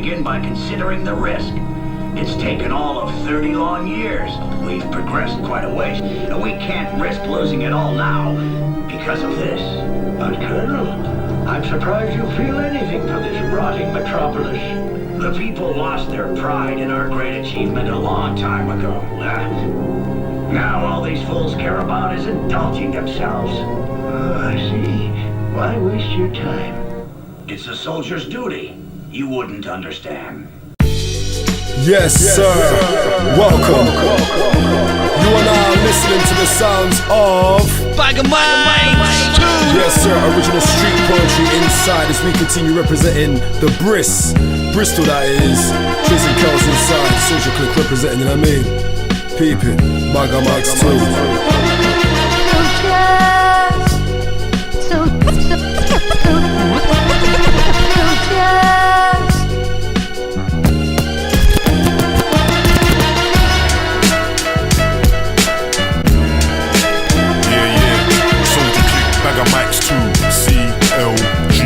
begin by considering the risk. It's taken all of 30 long years. We've progressed quite a ways, and we can't risk losing it all now because of this. But Colonel, I'm surprised you feel anything for this rotting metropolis. The people lost their pride in our great achievement a long time ago. Now all these fools care about is indulging themselves. Oh, I see. Why waste your time? It's a soldier's duty. You wouldn't understand. Yes, sir. Welcome. You are now listening to the sounds of BaggaMics2. Yes, sir. Original street poetry inside as we continue representing the Bristol, that is. TRZ and KELZ inside. Souljah Clique representing, you know what I mean? Peep it. BaggaMics2. BaggaMics2, CLG.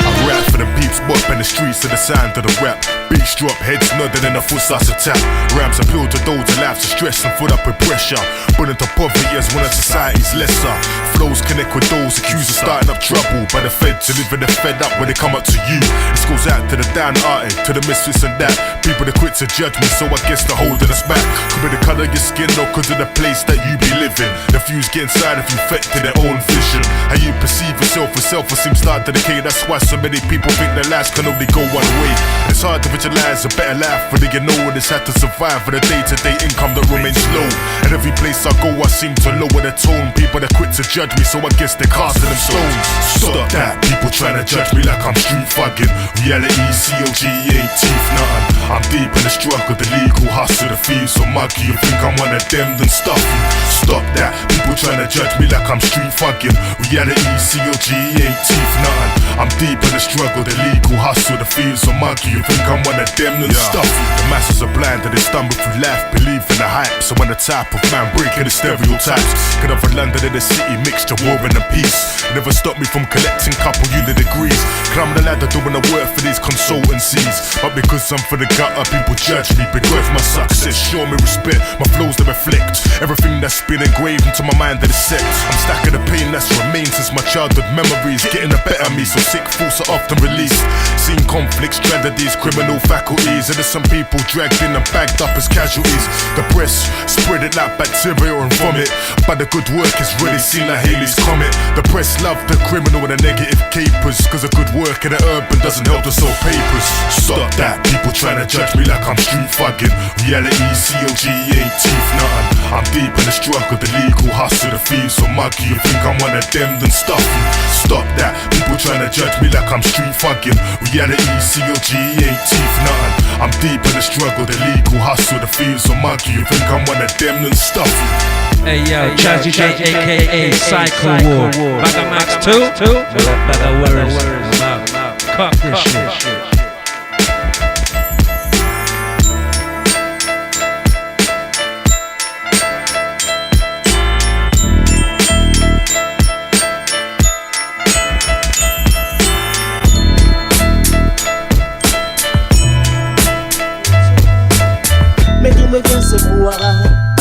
I rap for the peeps, bop in the streets to the sound of the rap. Beats drop, heads nodding and the foot starts to tap. Rams appeal to those that lives of stress and foot up with pressure. Put into poverty as one of society's lesser. Flows connect with those accused of starting up trouble by the feds, delivering the fed up when they come up to you. This goes out to the down-hearted, to the misfits and that. People that quit to judge me, so I guess they're holding us back. Could be the colour of your skin or cause of the place that you be living. The views get inside of you, affecting their own vision. How you perceive yourself with self-esteem start to decay. That's why so many people think their lives can only go one way. And it's hard to visualize a better life, whether you know what it's had to survive for the day-to-day income that remains low. And every place I go I seem to lower the tone. People that quit to judge me, so I guess they're casting them stones. Stop that, people trying to judge me like I'm street fucking. Reality, CLG ain't teeth, nothing. I'm deep in the struggle, the legal hustle, the feel so muggy. You think I'm one of them, then stuff you. Stop that, people trying to judge me like I'm street fucking. Reality, CLG ain't teeth, nothing. I'm deep in the struggle, the legal hustle, the feel so muggy. You think I'm one of them, then stuff you. The masses are blind and they stumble through life, believe in the hype. So when the type of man breaking the stereotypes, get over London in the city, mixture, war and peace. Never stop me from collecting couple uni degrees. Climb the ladder doing the work for these consultancies. But because I'm for the gutter, people judge me. Begrudge my success, show me respect. My flows that reflect everything that's been engraved into my mind that is set. I'm stacking the pain that's remained since my childhood memories. Getting the better me, so sick thoughts are often released. Seen conflicts, tragedies, criminal faculties. And there's some people dragged in and bagged up as casualties. The press spread it like bacteria and vomit, but the good work is really seen like Halley's Comet. The press love the criminal and the negative capers, cause the good work in the urban doesn't help to sell papers. Stop that, people trying to judge me like I'm street fucking. Reality, CLG ain't teeth, nothing. I'm deep in the struggle, the legal hustle, the feel so muggy. You think I'm one of them, then stuff you. Stop that, people trying to judge me like I'm street fucking. Reality, CLG ain't teeth, nothing. I'm deep in the struggle, the legal hustle, the feel so muggy. You think I'm one of them, then stuff you. Hey yo, TRZ aka Cycle War. BaggaMics2. Better words. Cut this shit. Mais d'où me vient ce brouhaha?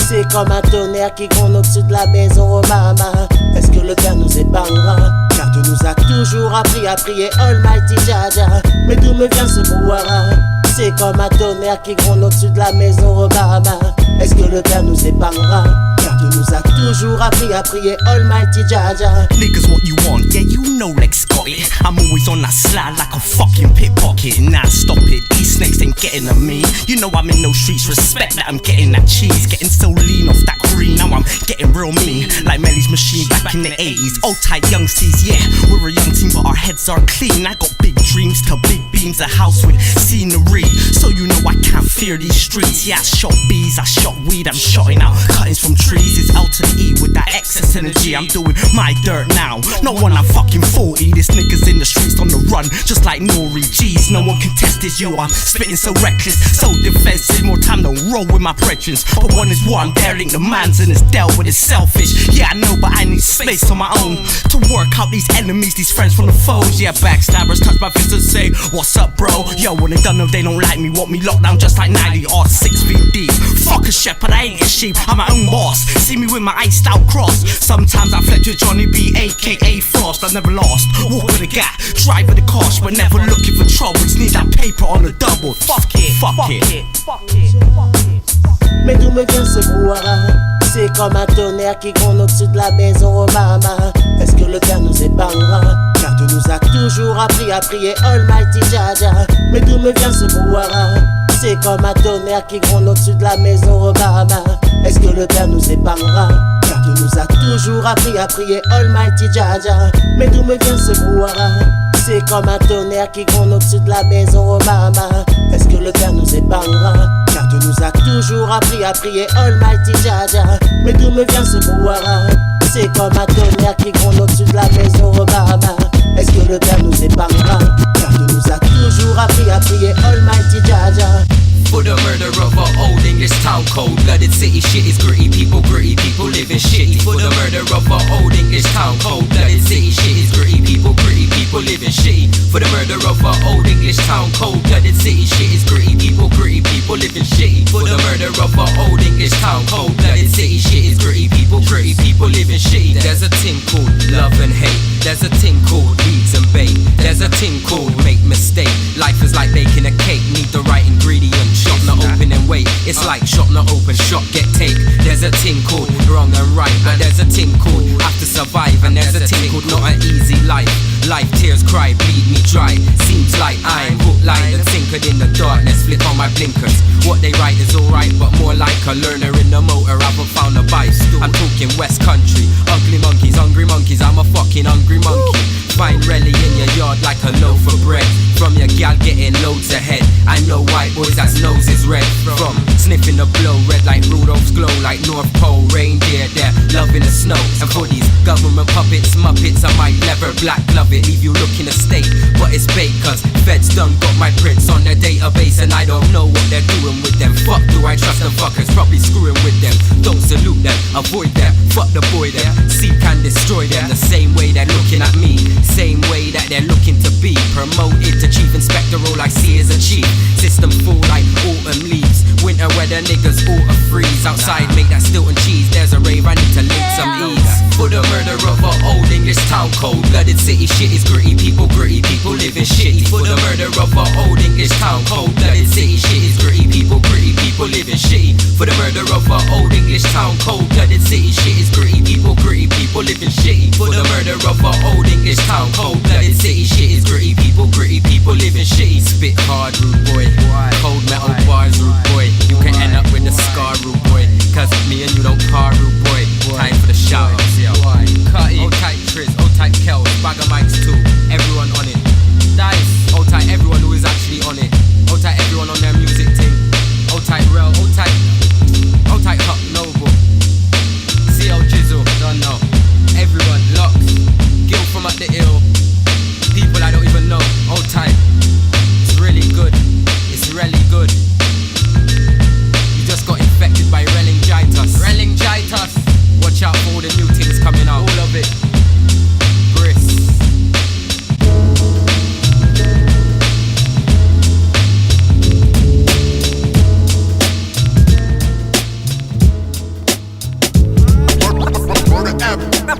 C'est comme un tonnerre qui gronde au-dessus de la maison, oh mama. Est-ce que le Père nous épargnera? Car Dieu nous a toujours appris à prier Almighty Jaja. Mais d'où me vient ce brouhaha? C'est comme un tonnerre qui gronde au-dessus de la maison, oh mama. Est-ce que le Père nous épargnera? Car Dieu nous a toujours appris à prier Almighty Jaja. Niggas what you want, yeah you know Lex got it. I'm always on that slide like a fucking pickpocket. Nah stop it, these snakes ain't getting at me. You know I'm in those streets, respect that I'm getting that cheese. Getting so lean off that green, now I'm getting real mean. Like Melly's machine back in the 80s. Old tight youngsters, yeah, we're a young team but our heads are clean. I got big dreams to big beams, a house with scenery. So you know I can't fear these streets. Yeah I shot bees, I shot weed, I'm shotting out cuttings from trees. It's L to the E with that excess energy. I'm doing my dirt now, not when I'm fucking 40. This niggas in the streets on the run, just like Nori. Jeez, no one can test this, yo. I'm spitting so reckless. So defensive, more time to roll with my brethren. But one is one, derelict the man's and is dealt with, is selfish. Yeah, I know, but I need space on my own to work out these enemies, these friends from the foes. Yeah, backstabbers touch my fist and say, what's up, bro? Yo, when they done know they don't like me, want me locked down just like 90 or 6 feet deep. Fuck a shepherd, I ain't a sheep, I'm my own boss. See me with my iced out cross. Sometimes I flex with Johnny B, aka Frost. I never lost, walk with a gap, drive with a cost, but never looking for trouble. Just need that paper on the double. Fuck it, fuck it. Mais d'où me vient ce brouhaha? C'est comme un tonnerre qui gronde au-dessus de la maison Obama. Est-ce que le Père nous épargnera? Car Dieu nous a toujours appris à prier Almighty Jaja. Mais d'où me vient ce brouhaha? C'est comme un tonnerre qui gronde au-dessus de la maison Obama. Est-ce que le Père nous épargnera? Car Dieu nous a toujours appris à prier Almighty Jaja. Mais d'où me vient ce brouhaha? C'est comme un tonnerre qui gronde au-dessus de la maison Obama. Est-ce que le Père nous épargnera? Car Dieu nous a toujours appris à prier Almighty Jaja. Mais d'où me vient ce brouhaha? C'est comme un tonnerre qui gronde au-dessus de la maison Obama. Est-ce que le Père nous épargnera? Car Dieu nous a toujours appris à prier Almighty Jaja. For the murder of a old English town, cold-blooded city shit is gritty people living shitty. For the murder of a old English town, cold-blooded city shit is gritty people living shitty. For the murder of a old English town, cold-blooded city shit is gritty people living shitty. For the murder of a old English town, cold-blooded city shit is gritty people living shitty. There's a thing called love and hate. There's a thing called weeds and bait. There's a thing called make mistake. Life is like baking a cake, need the right ingredient. Shop not open and wait. It's like shop not open, shop get take. There's a thing called wrong and right, but there's a thing called have to survive, and there's a thing called not an easy life. Life tears cry, bleed me dry. Seems like I'm hooked, line and tinkered in the darkness. Flip on my blinkers. What they write is alright, but more like a learner in the motor. I've found a bicycle. I'm talking West Country. Ugly monkeys, hungry monkeys. I'm a fucking hungry monkey. Find Relly in your yard like a loaf of bread. From your gal getting loads ahead. I know white boys that's nose is red. From sniffing the blow, red like Rudolph's glow, like North Pole reindeer. They're loving the snow. And for these government puppets, muppets, I might never black glove it. Leave you looking a state, but it's bait, cause feds done got my prints on their database, and I don't know what they're doing with them. Fuck, do I trust the fuckers? Probably screwing with them. Don't salute them, avoid them. Fuck the boy them. Seek and destroy them. The same way they're looking at me, same way that they're looking to be promoted to chief inspector role I see as a chief. System full like autumn leaves. Winter weather niggas auto freeze. Outside make that Stilton cheese. There's a rave, I need to link some ease. For the murder of a old English town, cold-blooded city shit is gritty people living shitty. For the murder of a old English town, cold-blooded city shit is gritty people living shitty. For the murder of a old English town, cold-blooded city shit is gritty people living shitty. For the murder of a old English town, cold-blooded city shit is gritty people living shitty. Spit hard, rude boy. Cold metal bars, rude boy. You can end up with a scar, rude boy. Cause me and you don't par, rude boy. Time for the shout-outs. Cut tight TRZ, tight KELZ, BaggaMics2. Everyone on it. Dice, tight everyone who is actually on it. Tight everyone on their music thing. Tight Rel, tight Huck Noble. CL Jizzle, don't know. Everyone, Locks, Gil from up the hill. People I don't even know. Tight. It's really good. It's really good. You just got infected by Rellingitis. Watch out for all the new things coming out. All of it. Griz.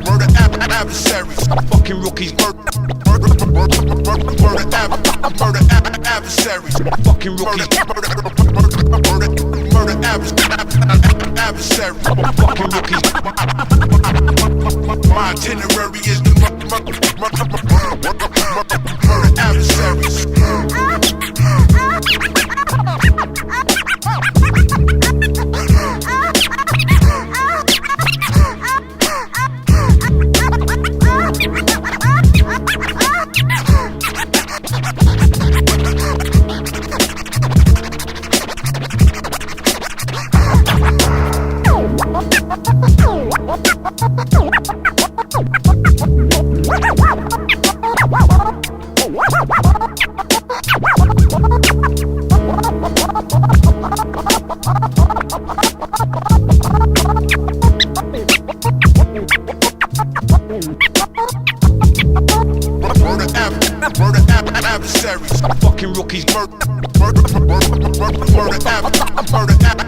Murda adversaries, fucking rookies. Murda adversaries, fucking rookies. Murda adversaries, fucking rookies. My itinerary is the murda adversaries.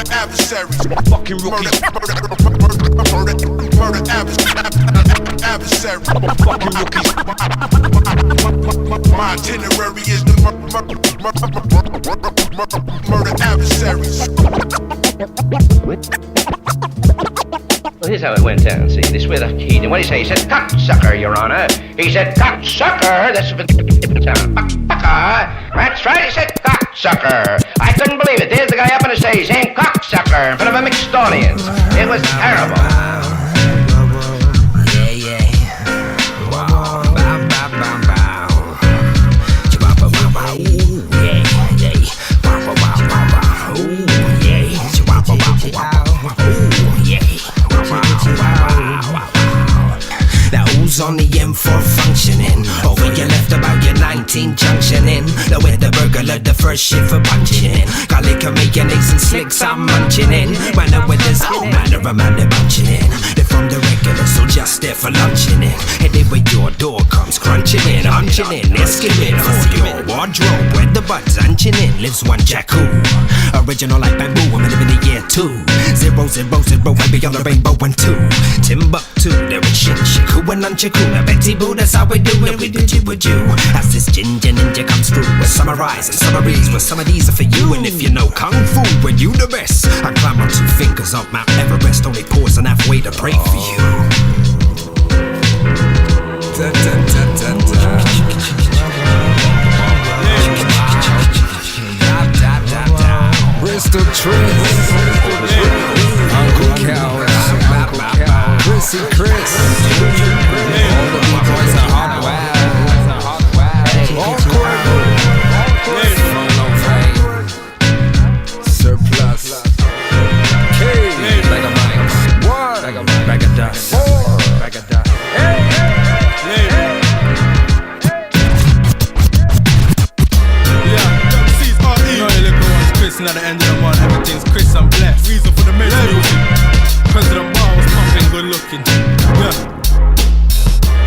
adversaries. Fucking rookies. Murder adversary. Fucking rookies. My itinerary is the murder adversaries. Well, here's how it went down. See, this way what did he say? He said, "Cocksucker, Your Honor." He said, "Cocksucker." That's That's right. He said, "Cocksucker." I couldn't believe it. There's the guy up on the stage saying "cocksucker" in front of a mixed audience. It was terrible. Now who's on the M4 functioning? Over your left about your 19 junctioning. Now with the burglar, the first shift for punching in. Garlic and mayonnaise and slicks, I'm munching in. Manner with this whole manner of man, they're bunching in. They're from the regular, so just there for lunching in. Headed where your door comes crunching in, hunching in, escalating for your wardrobe. Where the buds hunching in, lives one Jakku. Original like bamboo, I'm living the year 2. 0, 0, 0, and beyond the rainbow 1, 2. Timbuktu, there is Shinshiku and Nunchaku. Now Betty Boo, that's how we do it, we did you with you. As this ginger ninja comes through, with summarize and summaries, well some of these are for you. And if you know Kung Fu, when you the best, I climb on 2 fingers up Mount Everest, only pause and halfway to pray for you. Da, da, da, da, da. Bristol Trees, Uncle Cal, Chrissy Chris, all the B-boys are hot wild, awkward, Sirplus, K, BaggaMics, BaggaDust, At the end of the month, everything's Chris and blessed. Reason for the music. President Bar was pumping, good looking. Yeah.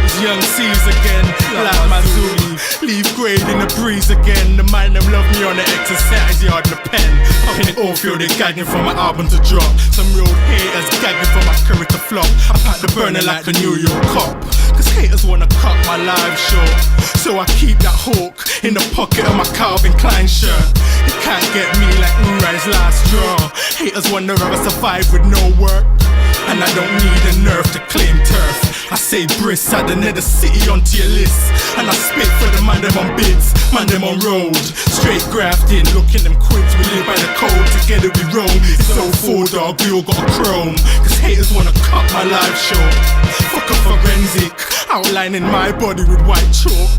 It's Young Ceaze again, like my Zuli. Leave grade in the breeze again. The man them love me on the exercise yard and the pen. Up in the Ophio, they gagging for my album to drop. Some real haters gagging for my career to flop. I pack the burner like the New York cop. Cause haters wanna cut my live short. So I keep that hawk in the pocket of my Calvin Klein shirt. You can't get me like Urai's last draw. Haters wonder how I survive with no work. And I don't need a nerve to claim turf. I say Briss, add another city onto your list. And I spit for the man them on bids, man them on road. Straight grafting, looking them quids, we live by the code, together we roam. It's so full dog, we all got a chrome. Cause haters wanna cut my live short. Fuck a forensic, outlining my body with white chalk.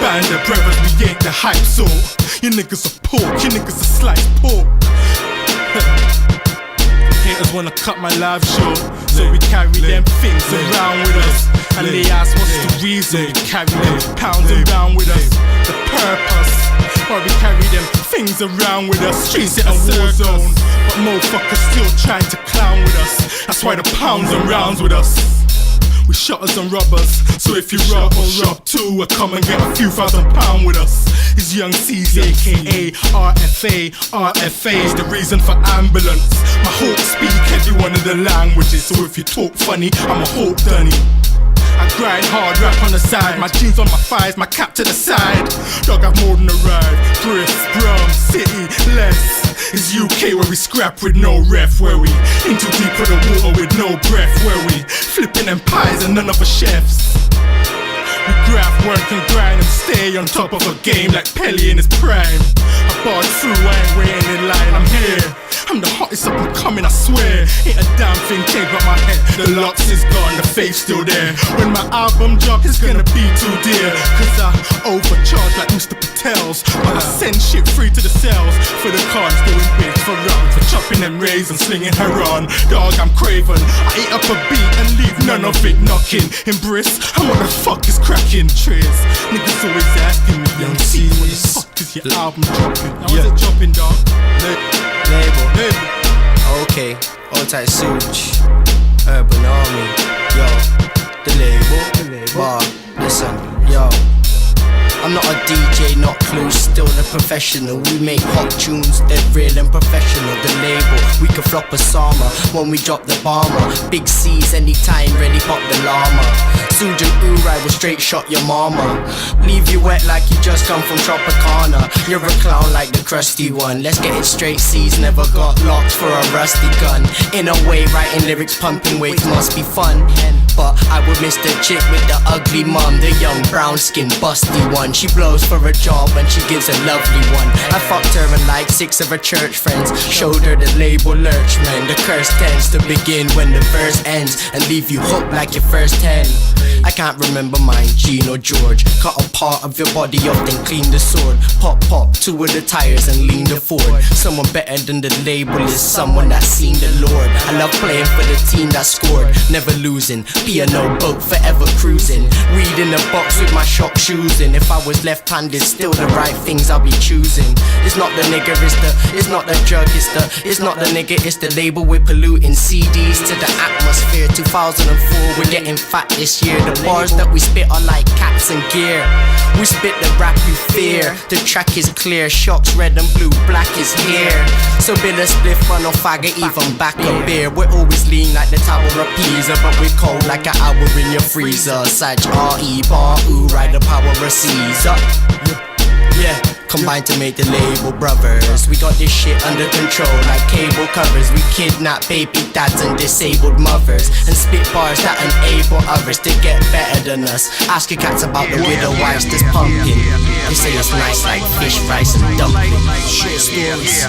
Band of brothers, we ain't the hype sort. You niggas are pork, you niggas are sliced pork. Haters wanna cut my life short, so we carry them things around with us. And they ask what's the reason we carry them pounds around with us. The purpose, why we carry them things around with us. Streets it a war zone, but motherfuckers still trying to clown with us. That's why the pounds and rounds with us. We shotters and robbers, so if you rob or rob too, we'll come and get a few £1,000 with us. It's Young Ceaze, aka RFA. RFA is the reason for ambulance. My hawk speak every one of the languages, so if you talk funny, I'm a hawk dunny. I grind hard, rap on the side, my jeans on my thighs, my cap to the side. Dog, I've more than arrived. Briss, Brum, City, less. It's UK where we scrap with no ref, where we into deep of the water with no breath, where we flipping them pies and none of the chefs. We graft, work and grind and stay on top of a game like Pelly in his prime. I barred through, I ain't waiting in line, I'm here. I'm the hottest up and coming, I swear. Ain't a damn thing changed but my head. The locks is gone, the faith's still there. When my album drop, it's gonna be too dear. Cause I overcharge like Mr. Patel's. But I send shit free to the cells. For the cons doing big for rounds. For chopping them raisins, slinging her on. Dog, I'm craven. I eat up a beat and leave none of it knocking. In Briss, I'm what the fuck is cracking. Triz, niggas always asking me, Young Ceaze, what the fuck is your album dropping? Now is it dropping, dog? Label. Okay, all tight Souljah, Urban Army, yo, the label, bar, listen, yo. I'm not a DJ, not close, still the professional. We make hot tunes, they're real and professional. The label, we can flop a summer when we drop the bomber. Big C's anytime, ready pop the llama. Souljah Clique will straight shot your mama. Leave you wet like you just come from Tropicana. You're a clown like the crusty one. Let's get it straight, C's never got locked for a rusty gun. In a way, writing lyrics, pumping weights must be fun. But I would miss the chick with the ugly mum, the young brown skin busty one. She blows for a job and she gives a lovely one. I fucked her and like 6 of her church friends. Showed her the label lurch, man. The curse tends to begin when the verse ends and leave you hooked like your first 10. I can't remember mine, Gene or George. Cut a part of your body off, then clean the sword. Pop, 2 of the tires and lean the Ford. Someone better than the label is someone that's seen the Lord. I love playing for the team that scored, never losing. P&O boat, forever cruising. Weed in the box with my shop shoes in. If I was left-handed, still the right things I'll be choosing. It's not the nigga, it's not the drug, it's not the nigga, it's the label. We're polluting CDs to the atmosphere. 2004, we're getting fat this year. The bars that we spit are like cats and gear. We spit the rap you fear. The track is clear, shocks red and blue, black is here. So build a spliff, run or faggot, even back a beer. We're always lean like the Tower of Pisa, but we're cold like an hour in your freezer. Sag RE bar, ooh, ride the power of Caesar. Yeah, combined to make the label brothers. We got this shit under control like cable covers. We kidnap baby dads and disabled mothers and spit bars that enable others to get better than us. Ask your cats about the widow wives that's pumpkin. They say it's nice like fish, rice and dumpling. Short stories.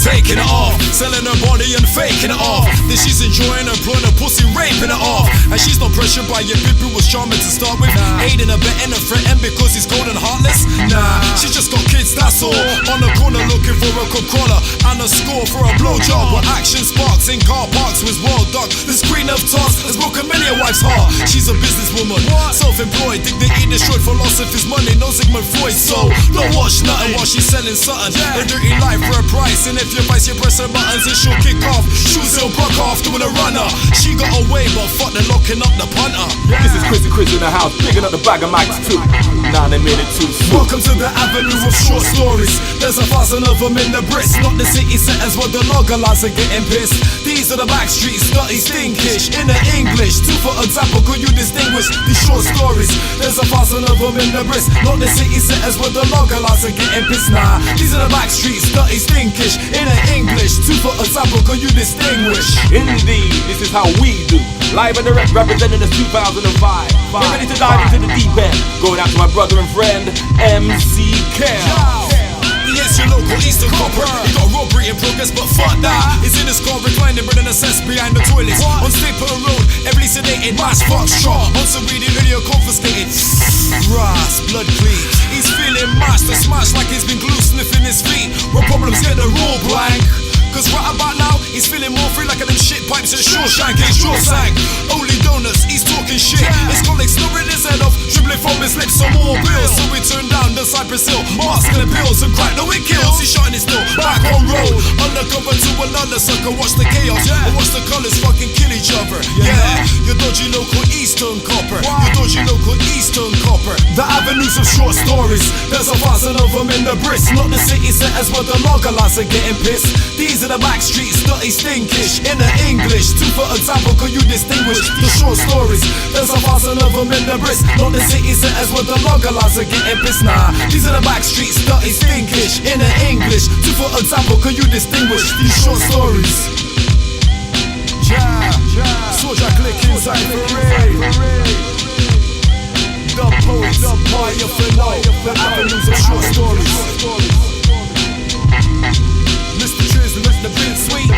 Taking it off, selling her body and faking it off. Then she's enjoying her blowing her pussy, raping it off. And she's not pressured by your bitch who was charming to start with. Aiding her, betting her, threatening because he's cold and heartless. Nah, she just got kids, that's all. On the corner looking for a cup crawler and a score for a blowjob. Where action sparks in car parks was well ducked. This queen of toss has broken many a wife's heart. She's a businesswoman, self-employed, dignity destroyed, philosophy's money, no Sigmund Freud. So don't watch nothing while she's selling something. A dirty life for a price, and if you vice, you press her buttons and she'll kick off. Shoes will broke off, doing a runner. She got away, but fuck, they're locking up the punter. This is Griz in the house, bigging up the Baggamics2. Now they made it too soon. Welcome to the avenue of short stories. There's 1,000 of them in the Brits, not the city centers where the logger lads are getting pissed. These are the back streets, dirty stinkish. In the English, 2 for example, could you distinguish these short stories? There's 1,000 of them in the Brits, not the city centers where the logger lads are getting pissed. Nah, these are the back streets, dirty stinkish. In the English, 2 for example, could you distinguish? Indeed, this is how we do. Live and direct, representing the 2005. Get ready to dive into the deep end. Going out to my brother and friend, MC KELZ. Yes, your local Eastern copper. He got robbery in progress, but fuck that. He's in his car reclining, breathing a cess behind the toilets. On Staple Road, heavily sedated, mass foxtrot. On some radio video confiscated. Ras, blood clean. He's feeling mashed to smash like he's been glue sniffing his feet. Where problems get the rule blank. Cause right about now, he's feeling more free like them shit pipes in Shawshank. His jaw sank. Only donuts, he's talking shit. His colleagues snoring his head off, dribbling from his lips some more bills. So we turn down the Cypress Hill, masking the pills and crack, no it kills. He's shining still, back on road. Undercover to another sucker, watch the chaos. And watch the colours fucking kill each other. Yeah, your dodgy local Eastern copper. Your dodgy local Eastern copper. The avenues of short stories. There's 1,000 of them in the Brits, not the city centers where the logger lads are getting pissed. These are the back streets, dirty stinkish. In the English, 2 for example, could you distinguish the short stories? There's 1,000 of them in the Brits, not the city centers where the logger lads are getting pissed. Nah, these are the back streets, dirty stinkish. In the English, 2 for example, could you distinguish these short stories? Souljah Clique inside for real. The poets, the fire for now. The avenues of short stories. Mr. TRZ and the beat sweet.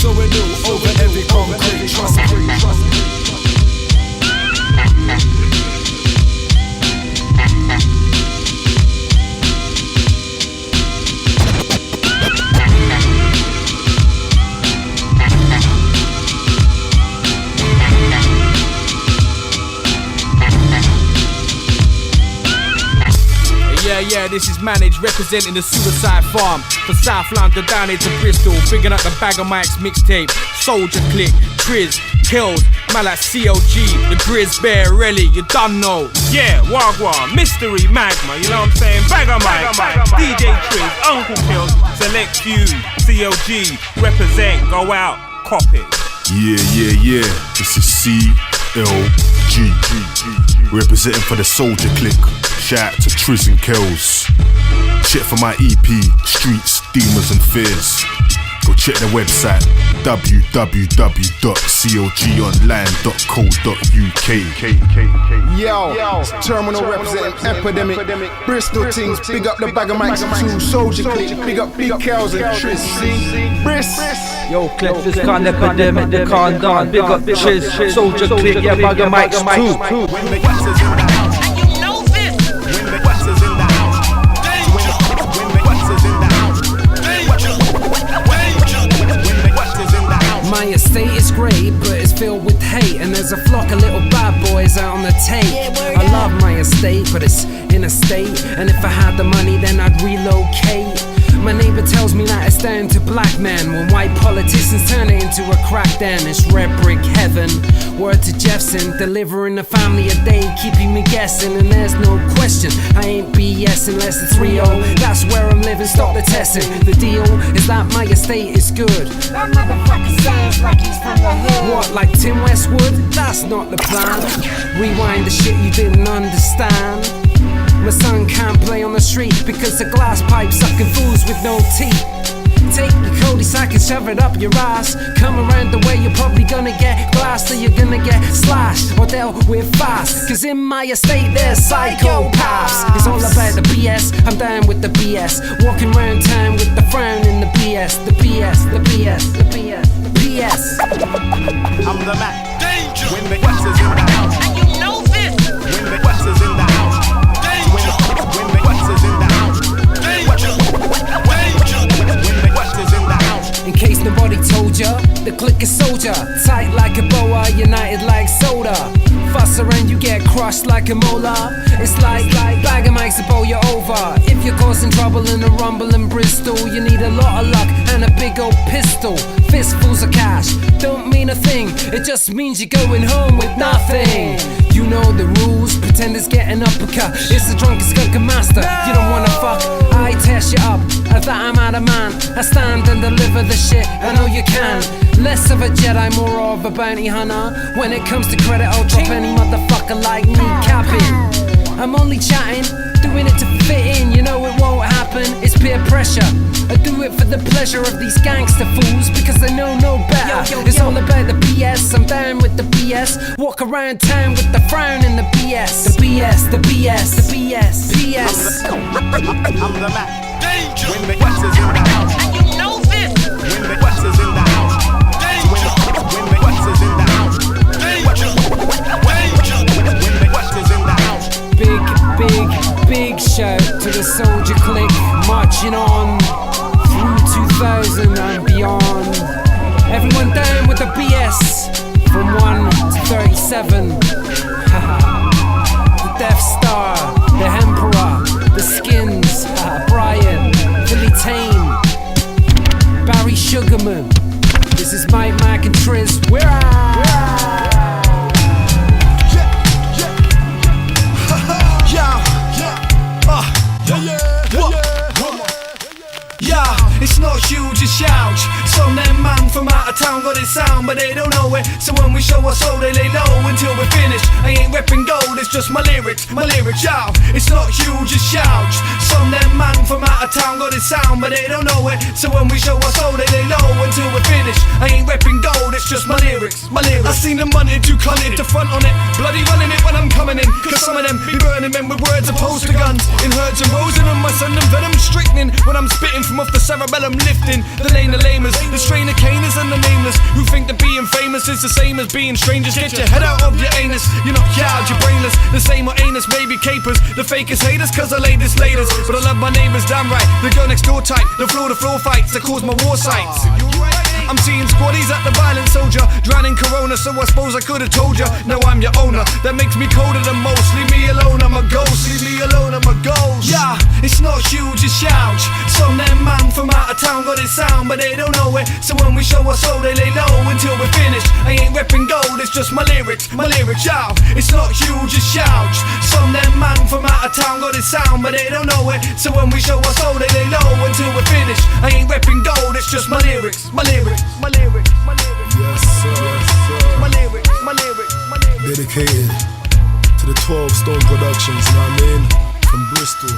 So we do over every concrete, trust me. Yeah, this is Managed, representing the Suicide Farm. For South London down into Bristol, bigging up the BaggaMics Mixtape, Souljah Clique, Griz, KELZ, man like CLG, the Griz, Bear, Relly, you done know. Yeah, Wagwan, Mystery, Magma, you know what I'm saying? BaggaMics, DJ TRZ, Uncle KELZ, Select Few, CLG, represent, go out, cop it. Yeah. This is CLG, representing for the Souljah Clique. Shout out to TRZ and KELZ. Check for my EP, Streets, Demons and Fears. Go check the website www.clgonline.co.uk. Yo, it's Terminal representing Epidemic. Bristol things, big up the BaggaMics2, Souljah Clique, big up Big KELZ and TRZ. Briss. Yo, Clip, this kind of epidemic, they can't dance. Big up TRZ, Souljah Clique, yeah, BaggaMics2. My estate is great, but it's filled with hate, and there's a flock of little bad boys out on the tape. I love my estate, but it's in a state, and if I had the money, then I'd relocate. My neighbor tells me that it's down to black men when white politicians turn it into a crack den. It's red brick heaven. Word to Jeffson, delivering the family a day, keeping me guessing, and there's no question I ain't BS unless it's real. That's where I'm living, stop the testing. The deal is that my estate is good. That motherfucker sounds like he's from the hood. What, like Tim Westwood? That's not the plan. Rewind the shit you didn't understand. My son can't play on the street because the glass pipe sucking fools with no teeth. Take your cul sack and shove it up your ass. Come around the way, you're probably gonna get glassed, or you're gonna get slashed or dealt with fast. Cause in my estate there's psychopaths. It's all about the BS, I'm down with the BS. Walking around town with the frown in the BS. The BS, the BS, the BS, the BS. I'm the man. Danger. When the West is in the house. And you know this. When the West is in the house. Danger. When the West is in the house. Danger. In case nobody told ya, the clique is soldier. Tight like a boa, united like soda. Fuss around, you get crushed like a molar. It's like BaggaMics to bowl you over. If you're causing trouble in a rumble in Bristol, you need a lot of luck and a big old pistol. Fistfuls of cash don't mean a thing, it just means you're going home with nothing. You know the rules, pretenders get an uppercut. It's the drunkest skunk master, you don't wanna fuck. I test you up, I thought I'm out of man. I stand and deliver the shit, I know you can. Less of a Jedi, more of a bounty hunter. When it comes to credit, I'll drop any motherfucker like me capping. I'm only chatting, doing it to fit in, you know it won't happen. It's peer pressure, I do it for the pleasure of these gangster fools, because they know no better. It's all about the BS, I'm down with the BS. Walk around town with the frown in the BS. The BS, the BS, the BS, BS. I'm the man. Danger. When the West is in the house. And you know this. When the West is in the house. Danger. When the West is in the house. Danger. Danger. When the West is in the house. Big shout to the Souljah Clique, marching on through 2000 and beyond. Everyone down with the BS from 1 to 37. The Death Star, the Emperor, the Skins, Brian, Billy Tame, Barry Sugarman. This is Mike, Mac and TRZ. We're It's not huge, it's huge. Some them man from out of town got it sound, but they don't know it. So when we show our soul, they lay low until we're finished. I ain't repping gold, it's just my lyrics, yo. It's not huge, it's huge. Some them man from out of town got it sound, but they don't know it. So when we show our soul, they lay low until we're finished. I ain't repping gold, it's just my lyrics, I seen them running too cunning to front on it, bloody running it when I'm coming in. Cause some of them be burning men with words opposed to guns. In herds and rows and I send them venom straightening when I'm spitting from off the cerebellum, lifting the lane of lamers, the strain of K.ners and the nameless, who think that being famous is the same as being strangers. Get your head out of your anus, you're not cowed, you're brainless. The same or anus, maybe capers. The fakest haters cause I laid this laters, but I love my neighbors damn right. The girl next door type, the floor to floor fights that cause my war sights. I'm seeing squaddies at the Violent Soldier, drowning Corona, so I suppose I could've told ya. Now I'm your owner, that makes me colder than most. Leave me alone, I'm a ghost. Leave me alone, I'm a ghost. Yeah, it's not huge, it's huge. Some them man from out of town got it sound, but they don't know it. So when we show our soul, they lay low until we're finished. I ain't repping gold, it's just my lyrics, yeah. It's not huge, it's huge. Some them man from out of town got it sound, but they don't know it. So when we show our soul, they lay low until we're finished. I ain't repping gold, it's just my lyrics, my lyrics, my lyrics, my lyrics. Yes, sir. My lyrics, my lyrics, my lyrics. Dedicated to the 12 Stone Productions, you know what I mean? From Bristol,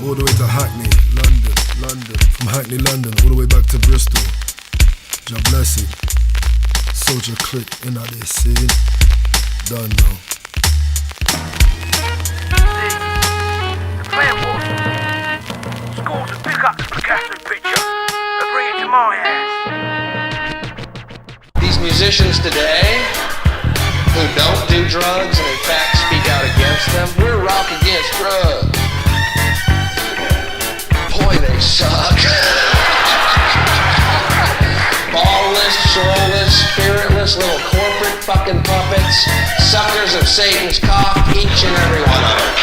all the way to Hackney, London. From Hackney, London, all the way back to Bristol. God bless it. Souljah Clique, in that they see. Done now. The plan was schools would pick up the Picasso picture and bring it to my house. These musicians today who don't do drugs and in fact speak out against them, we're rock against drugs. Boy, they suck. Ballless, soulless, spiritless, little corporate fucking puppets, suckers of Satan's cock, each and every one of them.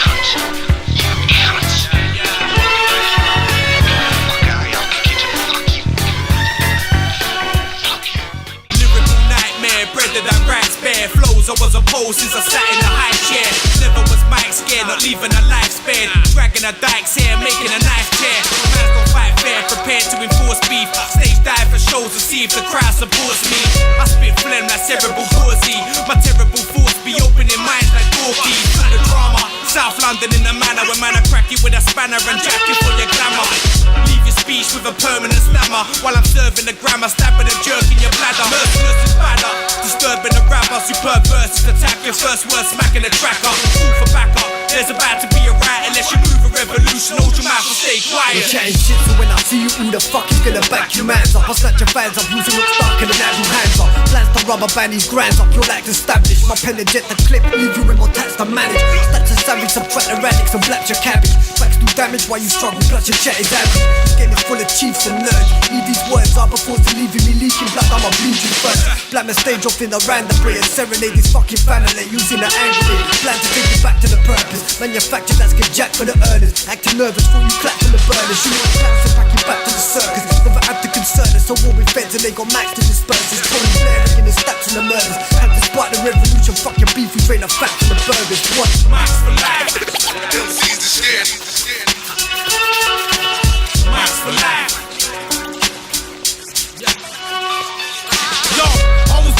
That racks bare flows, I was opposed since I sat in a high chair. Never was Mike scared, not leaving a life spared. Dragging a dykes here, making a knife chair. Man's don't fight fair, prepared to enforce beef. Stage dive for shows to see if the crowd supports me. I spit phlegm like cerebral palsy. My terrible thoughts be opening minds like door keys. The drama, South London in the manner when man I crack you with a spanner and jack you for your glamour. Leave your speech with a permanent stammer while I'm serving the grammar, stabbing and jerking your bladder. Merciless and badder, disturbing the rapper, superb verses, attacking first word, smacking the tracker. Call for backup, there's about to be a riot unless you move a revolution. Hold your mouth and stay quiet. You're chatting shit, so when I see you, who the fuck is gonna back your mans up? I'll snatch your fans up, using look stark and then have your hands up. Plans to rubber band these grands up, your act's established. My pen and jet the clip, leave you with more tax to manage. Stats and savage, subtract the radix and black your cabbage. Tracks do damage while you struggle, plus your chat is average. Game is full of chiefs and nerds. Need these words up before to leaving me leaking blood, I'ma bleed you first. Black my stage off in the random and serenade this fucking family using the angle. Plan to take you back to the purpose. Manufacture that's get jacked for the earners. Acting nervous before you clap for the burners. You know plans to pack you back to the circus. Never have to concern us. So war with feds and they got max to disperse. It's Tony Blair in the stats and the murders. Have to spark the revolution. Fuck your beef, we train a fat for the burgers. What? Max for life. Them Ceaze the Skit. Max for life.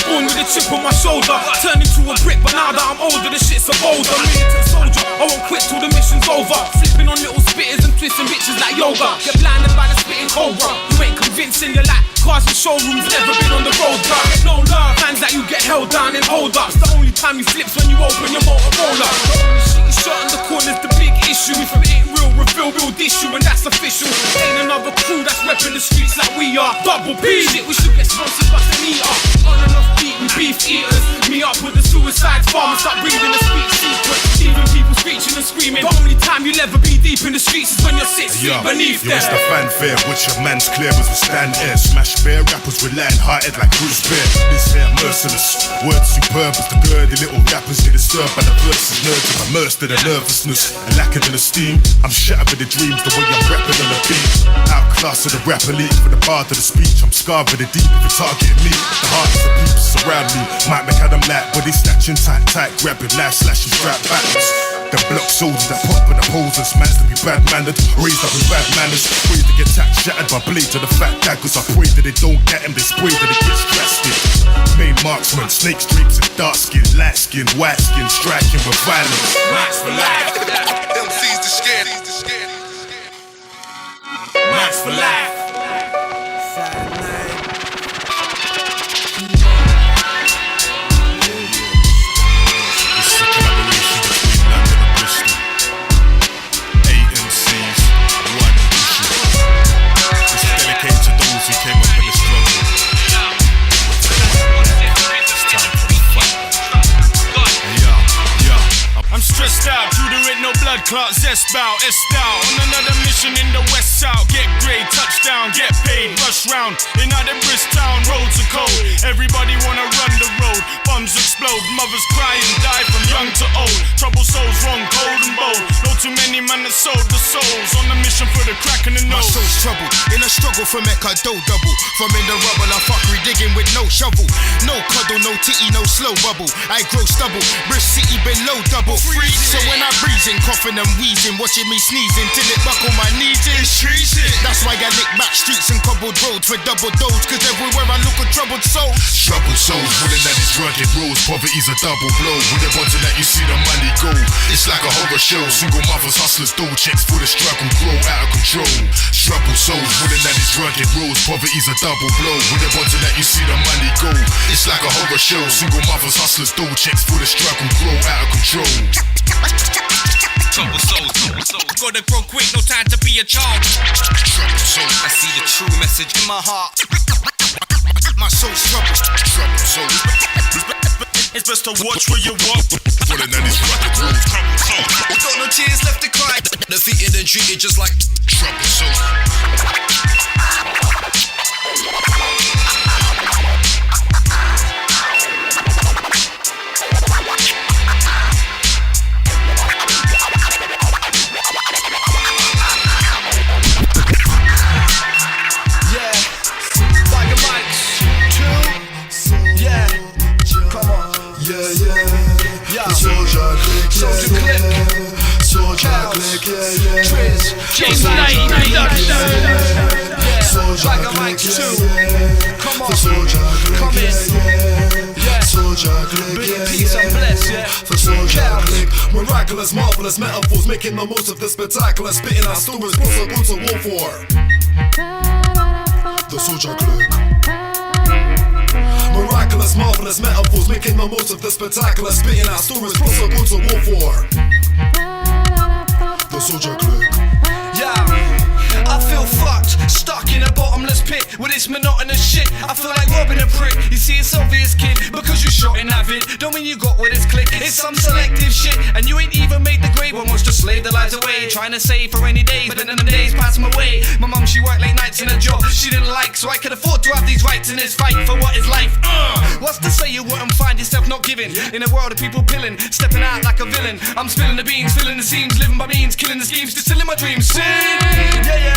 Born with a chip on my shoulder, turned into a brick, but now that I'm older, the shit's a boulder. Militant soldier, I won't quit till the mission's over. Flipping on little spitters and twisting bitches like yoga. Get blinded by the spitting cobra. You ain't convincing your like cars and showrooms, never been on the road, bro. No love, fans that you get held down and hold ups. The only time you flips when you open your Motorola. The only shit you shot in the corner's the big issue. If it ain't real, reveal real issue, and that's official. Ain't another crew that's repping the streets like we are. Double P, shit, we should get sponsored by Anita. On and off beat, we beef eaters. Me up with the suicide farm and start breathing the speech secret. Even people screeching and screaming. The only time you'll ever be deep in the streets is when you're 6 feet beneath them. It's the fanfare, which your man's clear as we stand here. Smash bare rappers with lion-hearted like Griz bear. This here merciless, words superb as the dirty little rappers get disturbed by the verses. Nerves if I'm immersed in the nervousness and lacking in esteem. I'm shattered with the dreams, the way I'm rapping on the beat. Outclass of the rapper league for the bar to the speech. I'm scarred with the deep if you're targeting me. The hearts of people surround me. Might make them like body snatching, tight, grabbing, knife slashing, strap backwards. The block soldiers that pop with the posers, man's to be bad-mannered, raised up with bad manners, afraid to get tack shattered by blades of the fat daggers. I pray that they don't get him, they spray that it gets drastic. Main marksman, snake streaks and dark skin, light skin, white skin, striking with violence. Max for life. Them Ceaze the Skit. Max for life. Stressed out, due to it, no blood clot, zest bout, S-style. On another mission in the west south, get grade, touchdown, get paid, rush round. In other Bristol, roll Everybody wanna run the road. Bombs explode, mothers crying, die from young to old. Trouble souls, wrong, cold and bold. No too many man that sold the souls. On a mission for the crack in the nose. My soul's troubled, in a struggle for Mecca, dough double. From in the rubble, I fuckery digging with no shovel. No cuddle, no titty, no slow bubble. I grow stubble, Brisk City below double. So when I breathing, coughing and wheezing, watching me sneezing till it buckle my knees in. That's why I lick back streets and cobbled roads for double dose. Cause everywhere I look a troubled soul. Troubled souls, pulling at these rugged roads. Poverty's a double blow. With a button that you see the money go. It's like a horror show. Single mothers, hustlers, dough checks for the struggle, grow out of control. Troubled souls, pulling at these rugged roads. Poverty's a double blow. With a button that you see the money go. It's like a horror show. Single mothers, hustlers, dough checks for the struggle, grow out of control. Trouble souls, gotta grow quick, no time to be a child. Trouble souls, I see the true message in my heart. My soul's troubled. Trouble souls. It's best to watch where you walk. Pulling at these rugged roads. Trouble souls. Got no tears left to cry. Defeated and treated just like trouble souls. Souljah Clique, Souljah Clique, TRZ, Jinx, BaggaMics2. Come on, come in. Souljah Clique, big peace and bless, yeah. For Souljah Clique, miraculous, marvelous metaphors, making the most of the spectacular, spitting our stories possible to war for. The Souljah Clique. Miraculous, marvelous metaphors, making the most of the spectacular, spitting out stories possible to war for. The Souljah Clique. Yeah, I feel fucked, stuck in a bottomless pit with this monotonous shit. I feel like robbing a prick. You see, it's obvious, kid, because you shot in that vid. Don't mean you got with this click. It's some selective shit, and you ain't even made the grade. One wants to slave their lives away, trying to save for rainy days, but then them days pass my way. My mum, she worked late nights in a job she didn't like, so I could afford to have these rights in this fight for what is life. What's to say you wouldn't find yourself not giving in a world of people pilling, stepping out like a villain? I'm spilling the beans, filling the seams, living by means, killing the schemes, distilling my dreams. Sing, yeah.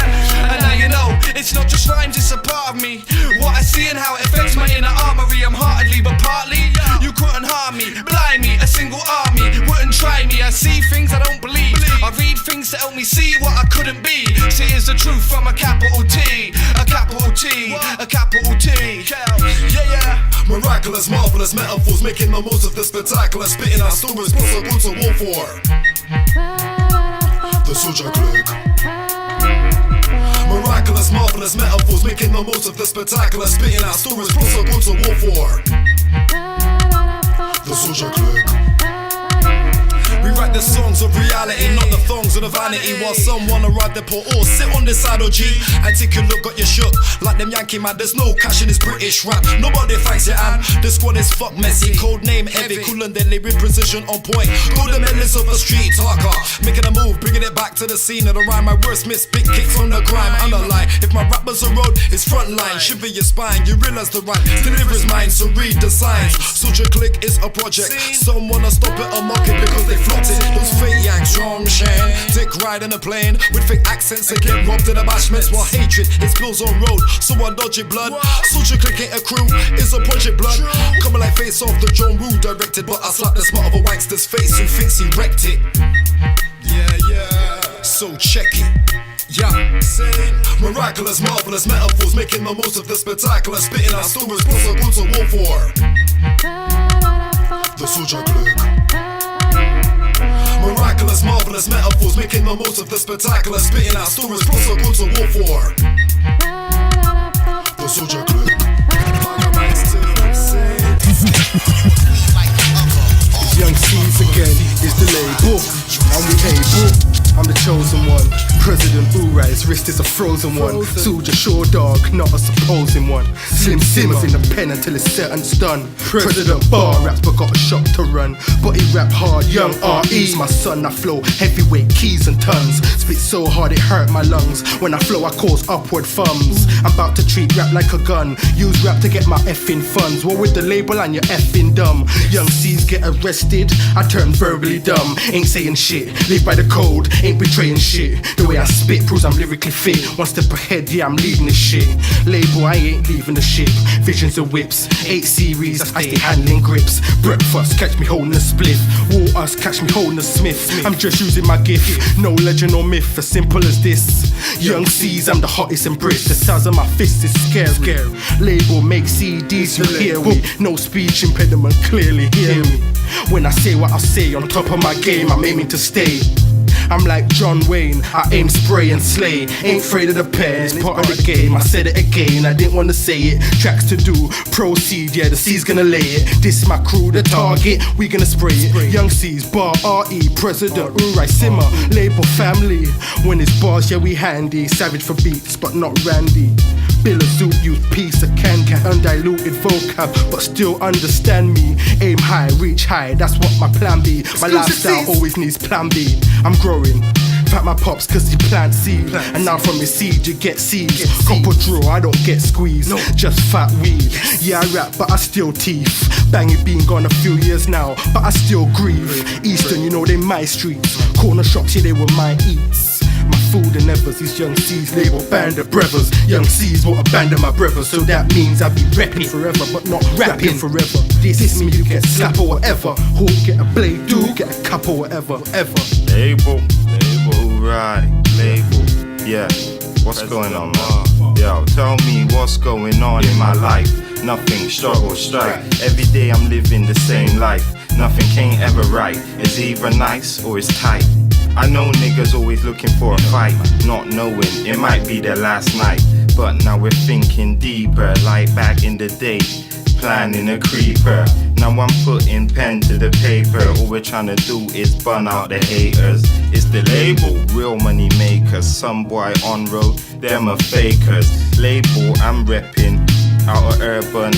And now you know, it's not just rhymes, it's a part of me. What I see and how it affects my inner armory. I'm heartedly, but partly, you couldn't harm me. Blind me, a single army wouldn't try me. I see things I don't believe. I read things to help me see what I couldn't be. See, here's the truth from a capital T, a capital T, a capital T. Yeah. Miraculous, marvelous metaphors, making the most of the spectacular, spitting our stories possible to war for. The Souljah Clique. Miraculous, marvelous metaphors, making the most of the spectacular, spitting out stories possible to war for. The Souljah Clique. We write the songs of reality, not the thongs of the vanity. While some wanna ride the pole or sit on the side of G and take a look, got you shook like them Yankee man. There's no cash in this British rap. Nobody thanks you, and the squad is fuck messy. Code name heavy, cool and deadly with precision on point. Golden medalists of the street talker, making a move, bringing it back to the scene of the rhyme. My worst miss, big kicks on the crime. Underline, if my rappers are road, it's front line. Shiver your spine, you realize the rhyme delivers mine. So read the signs. Souljah Clique is a project. Some wanna stop it or mock it because they flopped it. Those fake yanks, Sean Shan, dick ride in a plane with fake accents and get robbed in the bashments. While hatred is bills on road, so I dodgy blood. Souljah Clique ain't a crew, it's a project blood. Coming like face off the John Woo directed, but I slapped the smart of a wankster's face who thinks he wrecked it. Yeah. So check it. Yeah, miraculous, marvelous metaphors, making the most of the spectacular, spitting our stories possible to war for. The Souljah Clique. Miraculous, marvelous metaphors, making the most of the spectacular, spitting out stories possible to war for. The Souljah Clique. Young Ceaze again is the label, and we able. I'm the chosen one, president Uri's wrist is a frozen one. Souljah sure dog, not a supposing one. Slim Simmers in the pen until it's set and done. President bar raps but got a shot to run. But he rap hard, young RE's my son. I flow heavyweight keys and tons. Spit so hard it hurt my lungs. When I flow I cause upward thumbs. I'm about to treat rap like a gun. Use rap to get my effing funds. What with the label and you're effing dumb. Young C's get arrested, I turn verbally dumb. Ain't saying shit, live by the code, ain't betraying shit. The way I spit proves I'm lyrically fit. One step ahead, yeah I'm leading the shit. Label, I ain't leaving the ship. Visions of whips, 8 series, I stay handling grips. Breakfast, catch me holding a spliff. Waters, catch me holding a Smith. I'm just using my gift, no legend or myth, as simple as this. Young C's, I'm the hottest in Brit. The size of my fist is scary. Label, make CDs, you hear me. No speech impediment, clearly hear me. When I say what I say, on top of my game, I'm aiming to stay. I'm like John Wayne, I aim, spray and slay. Ain't afraid of the pen, it's part of the game. I said it again, I didn't want to say it. Tracks to do, proceed, yeah the C's gonna lay it. This my crew, the target, we gonna spray it. Young C's, bar, RE, President, Uri, Simmer, Label family. When it's bars, yeah we handy. Savage for beats, but not Randy. Bill of Zoot, use piece of can undiluted vocab, but still understand me. Aim high, reach high, that's what my plan be. My lifestyle always needs plan B. I'm growing, fact my pops cause he plant seed. And now from his seed you get seeds. Copper draw, I don't get squeezed, just fat weed. Yeah I rap but I still teeth. Bang it been gone a few years now, but I still grieve. Eastern, you know they my streets. Corner shops, yeah they were my eats. My food and nevers, these Young C's label band of brothers. Young C's won't abandon my brothers, so that means I'll be rapping forever, but not rapping forever. This me you get slap or whatever. Who get a blade, do get a cup or whatever, ever. Label, right, label, yeah. What's going on, man? Yo, tell me what's going on in my life. Nothing, struggle, strife. Every day I'm living the same life. Nothing ain't ever right. It's either nice or it's tight. I know niggas always looking for a fight, not knowing it might be their last night. But now we're thinking deeper, like back in the day, planning a creeper. Now I'm putting pen to the paper. All we're trying to do is bun out the haters. It's the label, real money makers. Some boy on road, them are fakers. Label, I'm repping. Out of urban,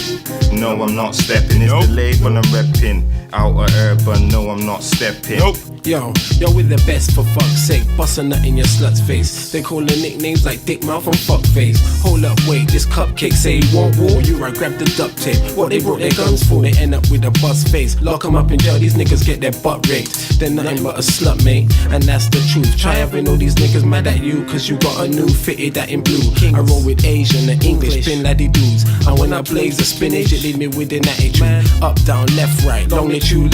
no I'm not stepping. It's the label I'm repping. Out of urban, no I'm not stepping. Yo, we're the best for fuck's sake. Bust a nut in your slut's face. They call her nicknames like Dick Mouth and Fuckface. Hold up, wait, this cupcake say he want war. You right, grab the duct tape. What they brought their guns for? They end up with a bust face. Lock them up in jail, these niggas get their butt raped. They're nothing but a slut, mate, and that's the truth. Try having all these niggas mad at you, cause you got a new fitted that in blue. I roll with Asian and English, spin laddie dudes. And when I blaze the spinach, it leave me with an attitude. Up, down, left, right, long at you,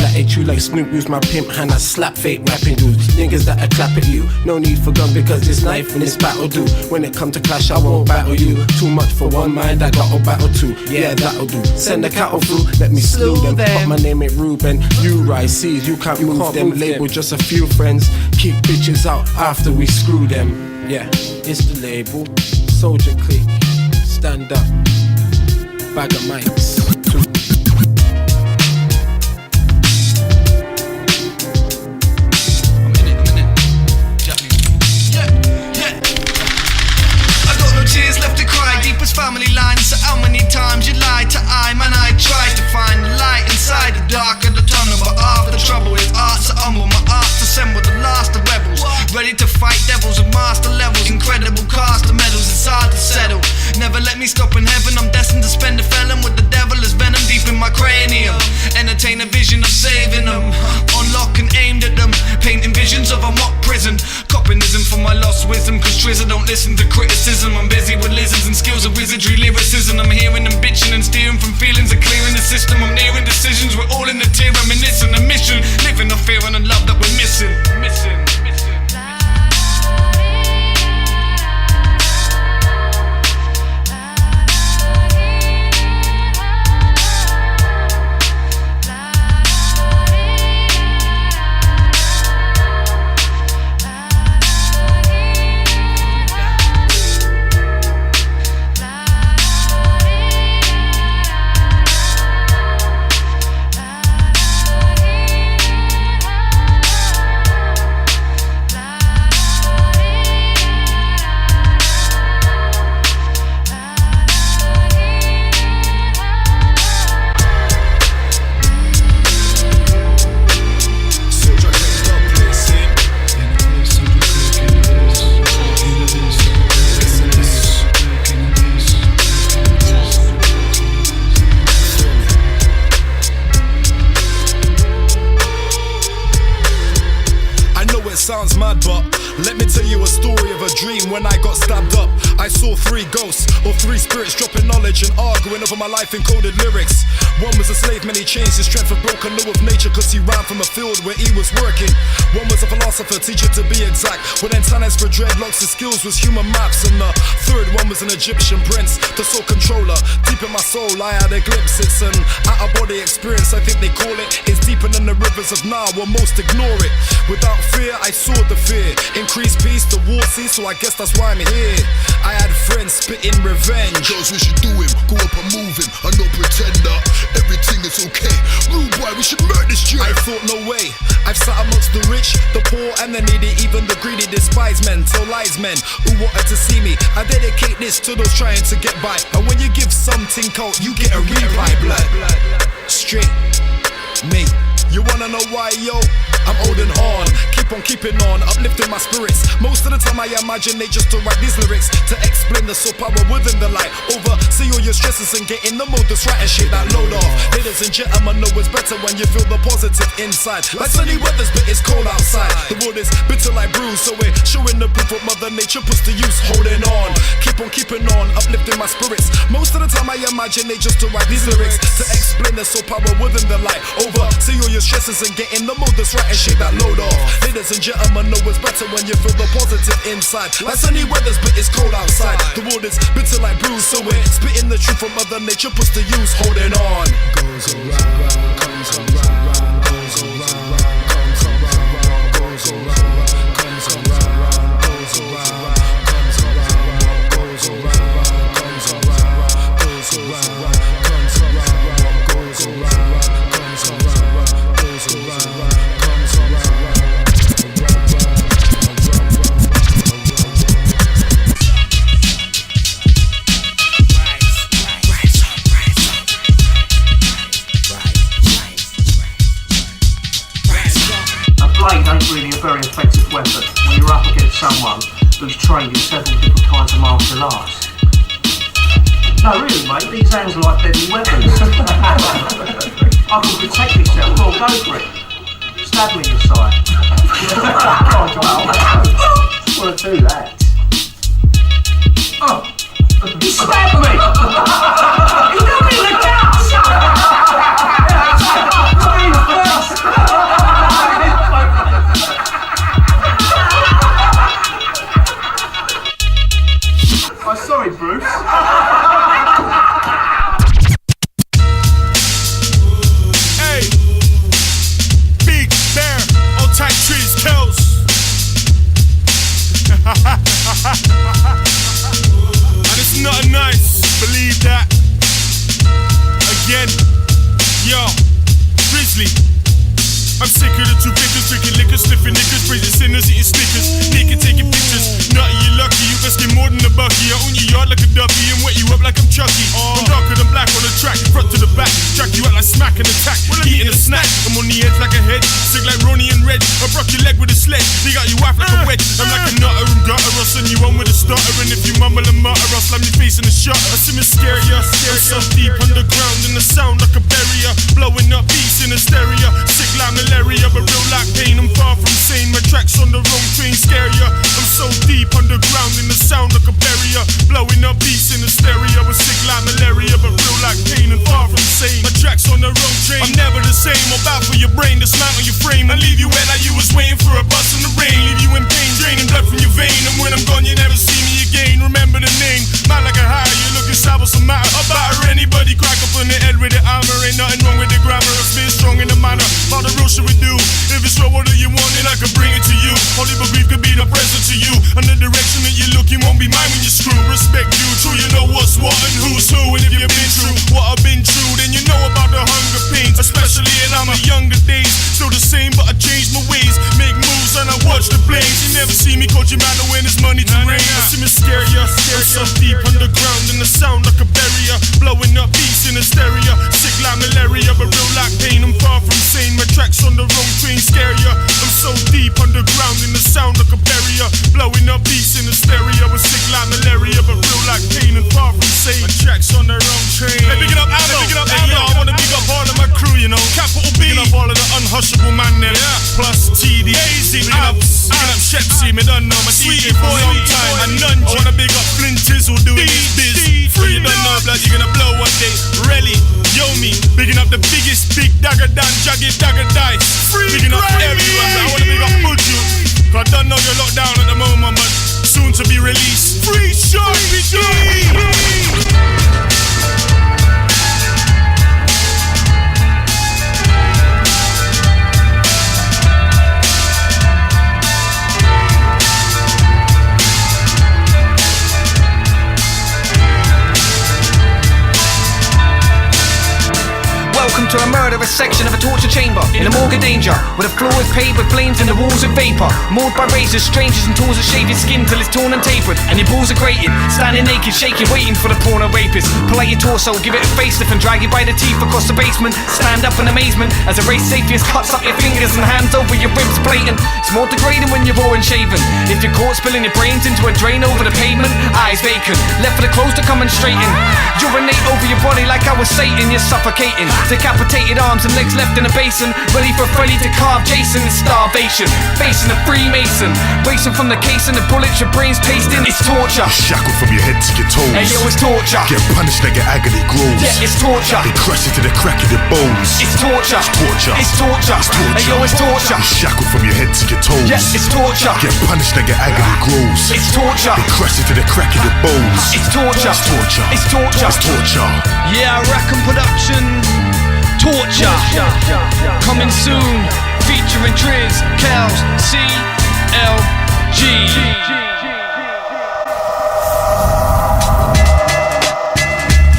like Snoop use my pimp hand, I slap fake rapping dudes. Niggas that I clap at you, no need for gun because this knife and this battle do. When it come to clash, I won't battle you. Too much for one mind, I got a battle two. Yeah, that'll do. Send the cattle through, let me slew them. Put my name in Ruben, Uri Cease, you can't move them. Label just a few friends, keep bitches out after we screw them. Yeah, it's the label, Souljah Clique, stand up, BaggaMics2. Family lines, so how many times you lie to I? Man, I tried to find the light inside the dark of the tunnel, but after trouble is art to humble. My art to assemble the last of rebels, ready to fight devils and master levels. Incredible cast of medals, it's hard to settle. Never let me stop in heaven, I'm destined to spend a felon with the devil as venom deep in my cranium. Entertain a vision of saving them, on lock and aimed at them, painting visions of a mock prison. Copyism for my lost wisdom, cause TRZ don't listen to criticism. I'm busy with lizards and skills of wizardry lyricism. I'm hearing them bitching and steering from feelings of clearing the system. I'm nearing decisions, we're all in the tear, reminiscing a mission, living the fear and the love that we're missing. a dream when I got stabbed up. I saw 3 ghosts, or 3 spirits dropping knowledge and arguing over my life in coded lyrics. One was a slave, man, he changed his strength for broken law of nature, cause he ran from a field where he was working. One was a philosopher, teacher to be exact, with antennas for dreadlocks, his skills was human maths. And the third one was an Egyptian prince, the soul controller. Deep in my soul I had a glimpse, it's an out-of-body experience, I think they call it. It's deeper than the rivers of Nile, well most ignore it. Without fear, I saw the fear. Increased peace, the war ceased, so I guess that's why I'm here. I had friends spitting revenge. Girls, we should do him, go up and move him. I no pretender, everything is okay. Rude boy, we should murder this year. I thought no way. I've sat amongst the rich, the poor and the needy, even the greedy despise men, tell lies men who wanted to see me. I dedicate this to those trying to get by. And when you give something out, you get a reply, blood. Straight, me. You wanna know why, yo? I'm holding on, keep on keeping on, uplifting my spirits. Most of the time I imagine they just to write these lyrics to explain the soul power within the light. Oversee all your stresses and get in the mode that's right and shake that load off. Ladies and gentlemen, know it's better when you feel the positive inside. Like sunny weathers, but it's cold outside. The wood is bitter like brews, so we're showing the proof what Mother Nature puts to use. Holding on, keep on keeping on, uplifting my spirits. Most of the time I imagine they just to write these lyrics to explain the soul power within the light. Oversee all your stresses and get in the mode that's right and shake that load off. Ladies and gentlemen, know it's better when you feel the positive inside. Like sunny weathers, but it's cold outside. The world is bitter like brews, so we're spitting the truth from Mother Nature puts to use. Holding on. Goes around, comes around, goes around, comes around, goes around, comes around, goes around, comes around, goes around, comes around, goes around, comes around, goes around, comes around, goes around. Blade ain't really a very effective weapon when you're up against someone who's trained in several different kinds of martial arts. No, really, mate, these hands are like deadly weapons. I can protect myself, well, go for it. Stab me in the side. Can't go out. I want to do that. Oh, he stabbed me! He got me in the guts! Got me in the face! Oh, sorry, Bruce. Hey, Big Bear, old tight trees, KELZ. And it's not nice, believe that. Again, yo, Grizzly. I'm sick of the two bitches drinking liquor, sniffing knickers, praising sinners, eating Snickers, naked, taking pictures. Nutty, you're lucky, you best get more than a bucky. I own your yard like a duffy and wet you up like I'm Chucky. I'm darker than black on the track, front to the back, track you out like smack and attack. Eating a snack, I'm on the edge like a head, sick like Ronnie and Reg. I broke your leg with a sled, they got you off like a wedge. I'm like a nutter and gutter, I'll send you on with a stutter. And if you mumble and mutter, I'll slam your face in the shutter. I see me scare ya, I'm so deep underground and the sound like a barrier, blowing up beats in a stereo. Sick like malaria, but real like pain. I'm far from sane. My tracks on the wrong train scare ya. I'm so deep underground in the sound like a barrier, blowing up beats in the stereo. I'm sick like malaria, but real like pain and far from sane. My tracks on the wrong train. I'm never the same. I'm bout for your brain, dismantle your frame and leave you wet like you was waiting for a bus in the rain. Leave you in pain, draining blood from your vein. And when I'm gone, you never see me again. Remember the name, man like a high. You looking sad, what's the matter? I'll batter anybody, crack up on the head with the armor. Ain't nothing wrong with the grammar. I spit strong in the manner. How the real shit we do. If it's real, what do you want? Then I can bring it to you. Holy but grief could be the present to you. And the direction that you're looking won't be mine when you screw. Respect you, true, you know what's what and who's who. And if you've been through what I've been through, then you know about the hunger pains. Especially in my younger days. Still the same, but I changed my ways. Make moves and I watch the blaze. You never see me coaching man when there's money to rain. I see me scare ya. I'm so deep underground in the sound like a barrier, blowing up beats in a stereo. Sick like malaria, but real like pain. I'm far from sane. My tracks on the wrong train scare ya. I'm so deep underground in the sound like a barrier, blowing up beats in the stereo. I'm sick like malaria, but real like pain and far from sane. My tracks on the wrong train. Hey, big it up, Ammo. Big it up, Ammo. I wanna big up all of my crew, you know. Capital B. Big up all of the unhushable man there. Yeah. Plus TD. Big up Shepsy, me don't know my DJ for a long time. And none, I wanna big up Flint Tizzle doing his biz. So you don't know, blood, you're gonna blow one day. Relly, yo me, bigging up the biggest big dagger down, jaggy dagger dice. Bigging up everyone, I wanna big up Buju. Cause I don't know you're locked down at the moment, but soon to be released. Free shot, Welcome to a murderous section of a torture chamber in a morgue of danger, where the floor is paved with flames and the walls of vapor. Mauled by razors, strangers and tools that shave your skin till it's torn and tapered, and your balls are grating. Standing naked, shaking, waiting for the porno rapist. Pull out your torso, give it a facelift and drag you by the teeth across the basement. Stand up in amazement as a race sapient cuts up your fingers and hands over your ribs blatant. It's more degrading when you're raw and shaven. If you're caught spilling your brains into a drain over the pavement, eyes vacant, left for the clothes to come and straighten. Urinate over your body like I was Satan, you're suffocating. Decapitated arms and legs left in a basin, ready for Freddy to carve Jason in starvation. Facing a Freemason, racing from the case and the bullets your brain's tasting. It's torture. Shackled from your head to your toes. Hey yo, it's torture. Get punished like your agony grows. Yeah, it's torture. They crush it to the crack of your bones. It's torture. It's torture. It's torture. It's torture. Hey yo, it's torture. Shackled from your head to your toes. Yeah, it's torture. Get punished like your agony grows. It's torture. They crush it to the crack of your bones. It's torture. It's torture. It's torture. It's torture. Yeah, Rackham Production. Torture. Coming soon. Featuring TRZ, KELZ, CLG.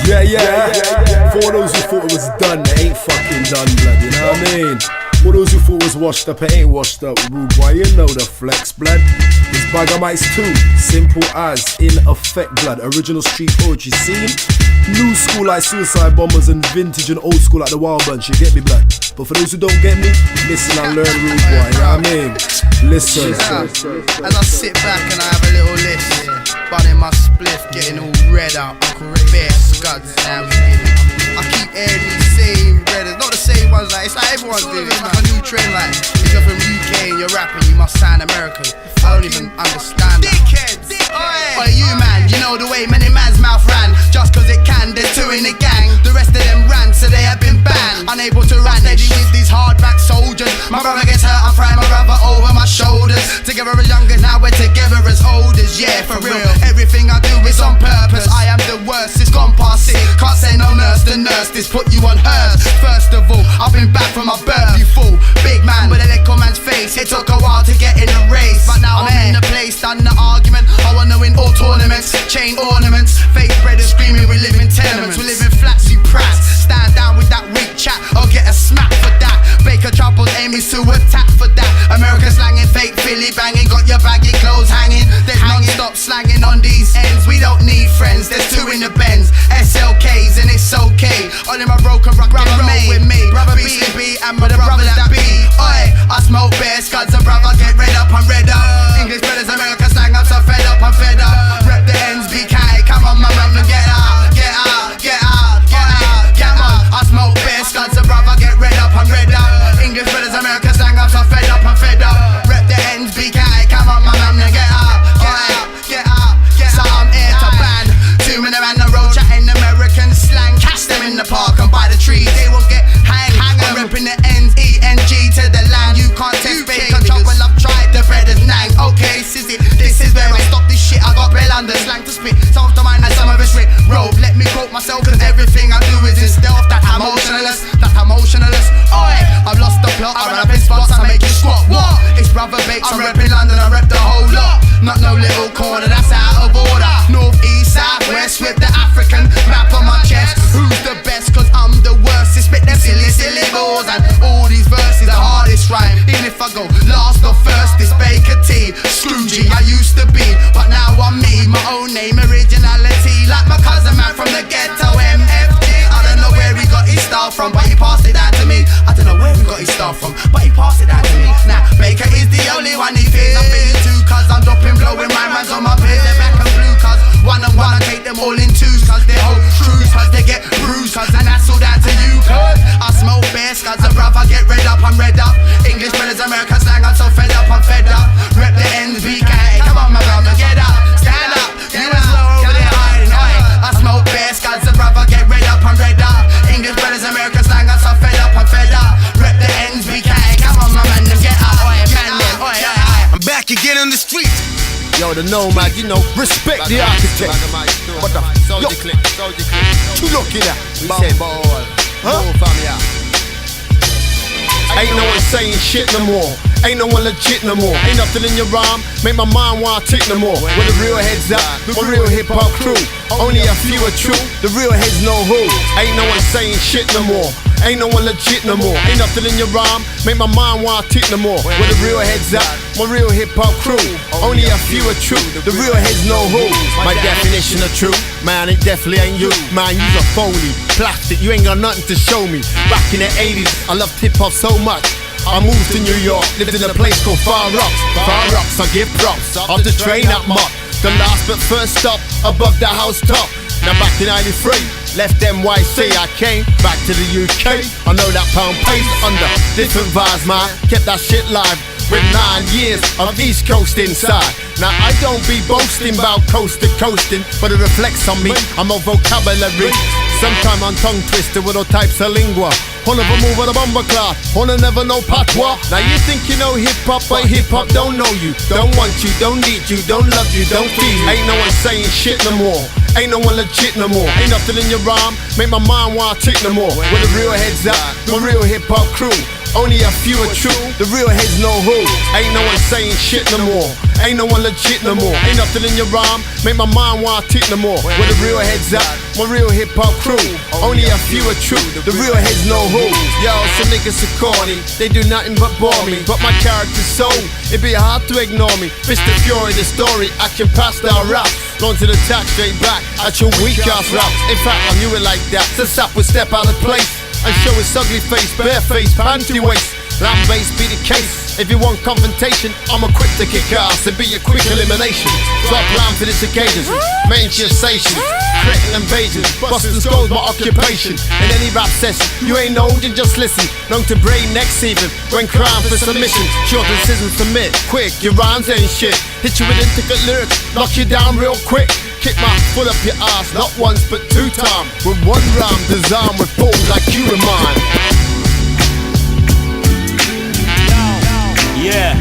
Yeah. For those who thought it was done, it ain't fucking done, blood, you know what I mean? For those who thought it was washed up, it ain't washed up, rude boy, you know the flex, blood. It's BaggaMics2, simple as, in effect, blood. Original street poetry scene. New school like Suicide Bombers and vintage and old school like the Wild Bunch, you get me, blood? But for those who don't get me, listen and learn, rude boy, you know what I mean? Listen. As I sit back and I have a little list, bunning my spliff, getting all red out, bare scuds, now we get it. I keep airing these same redders, not the same ones, like it's like everyone's doing. It's like a new trend, like if you're from UK and you're rapping, you must sound American. I don't even understand that. Dickheads! Oi, you man, you know the way many man's mouth ran. Just cause it can, there's two in the gang. The rest of them ran, so they have been banned. Unable to run steady with these hardback soldiers. My brother gets hurt, I'm throwing my brother over my shoulders. Together as young as now, we're together as olders. Yeah, for real, everything I do is on purpose. I am the worst, it's gone past it. Can't say no nurse, the nurse, this put you on hers. First of all, I've been back from my birth, you fool. Big man with a little man's face. It took a while to get in the race, but now I'm in the place, done the argument. I wanna win all tournaments, chain ornaments. Fake breaders screaming, we live in tenements. We live in flats, you prats. Stand down with that weak chat, or get a smack for that. Baker troubles, aiming to attack for that. American slanging, fake Philly banging. Got your baggy clothes hanging. There's non-stop slanging on these ends. We don't need friends, there's two in the Benz. SLKs and it's okay. All in my broken rock, brother roll with me. Brother B and my brothers that be. Oi, I smoke bare scuds and brother get red up, I'm red up. English brothers, American slang, I'm so fed up, I'm fed up. Rep the ends, BK, come on my brother, get out, get out, get out, get out, get out. I smoke bare scuds and brother get red up, I'm red up. English brothers, American slang, I'm so fed up, I'm fed up. Rep the ends, BK, come on my brother, get out, get out, get out, get out. So I'm here to ban 2 men around the road chatting American slang. Catch them in the park and by the trees, they will get hang. I'm repping the ends, ENG to the land. You can't test bacon chop, well I've tried the breaders nang. Okay, Sizzy, this is where I stop this shit. I got Bell under slang to spit, some of the mind and some of it's writ. Rope, let me quote myself, cause everything I do is in stealth. That emotionalist, that emotionalist. Oi, I've lost the plot, I run up in spots, I make you squat. What? It's brother bakes, I'm repping London, I rep the whole lot. Not no little corner, that's out of order. North, east, south, west, with the African map on my chest. Who's the best? Cause I'm the worst. Spit them silly syllables and all these verses, the hardest rhyme. Even if I go last or first, this Baker T, Scroogey I used to be, but now I'm me. My own name, originality, like my cousin man from the ghetto, MFG. I don't know where he got his style from, but he passed it down to me. I don't know where he got his style from, but he passed it down to me. Now Baker is the only one he fears. I'm feeling too, cause I'm dropping, blowing my rhymes on my peers. They're black and blue, cause one and one I take them all in twos, cause they hold crews, cause they get bruised, cause and that's all down to you, cause I smoke bare scuds and bruv, I get red up, I'm red up. English brothers, American slang, I'm so fed up, I'm fed up. Rep the ends, Yo, the nomad, you know, respect the architect. What the Souljah Clique, Souljah Clique. you looking at? We said ball. Huh? Go fam, yeah. Ain't no one saying shit no more. Ain't no one legit no more. Ain't nothing in your rhyme, make my mind wanna tick no more. Where the real heads at, the real hip hop crew. Only a few are true, the real heads know who. Ain't no one saying shit no more. Ain't no one legit no more. Ain't nothing in your rhyme, make my mind wanna tick no more. Where the real heads at, my real hip hop crew. Only a few are true, the real heads know who. My definition of true, man, it definitely ain't you. Man, you's a phony, plastic, you ain't got nothing to show me. Back in the 80s, I loved hip hop so much. I moved to New York, lived in a place called Far Rocks. Far Rocks, I give props. Off the train up Mott, the last but first stop above the house top. Now back in 93, left NYC, I came back to the UK. I know that pound pace under different vibes, man. Kept that shit live with 9 years of East Coast inside. Now I don't be boasting about coast to coasting, but it reflects on me. I'm a vocabulary. Sometimes I'm tongue twisted with all types of lingua. Wanna move with a bomber cloth, wanna never know patois. Now you think you know hip hop, but hip hop don't know you. Don't want you, don't need you, don't love you, don't feel you. Ain't no one saying shit no more. Ain't no one legit no more. Ain't nothing in your rhyme, make my mind wanna tick no more. Where the real heads at, the real hip hop crew. Only a few are true, the real heads know who. Ain't no one saying shit no more. Ain't no one legit no more. Ain't nothing in your rhyme, make my mind wanna tick no more. Where the real heads at, my real hip hop crew. Only a few are true, the real heads know who. Yo, some niggas are corny, they do nothing but bore me. But my character's so, it'd be hard to ignore me. Mr. Fury, the story, action past our rap. Launch to the attack, straight back at your weak ass rap. In fact, I knew it like that. The sap would step out of place and show his ugly face, bare face, panty waist. Land base be the case. If you want confrontation, I'm equipped to kick ass and be a quick elimination. So I plan for this occasion, manifestations, creating invasions, busting skulls my occupation. In any rap session, you ain't old and just listen. Known to brain next even when crying for submission. Short decisions submit, quick, your rhymes ain't shit. Hit you with intricate lyrics, knock you down real quick. Kick my foot up your ass, not once but 2 times. With one rhyme designed with balls like you and mine. Yeah,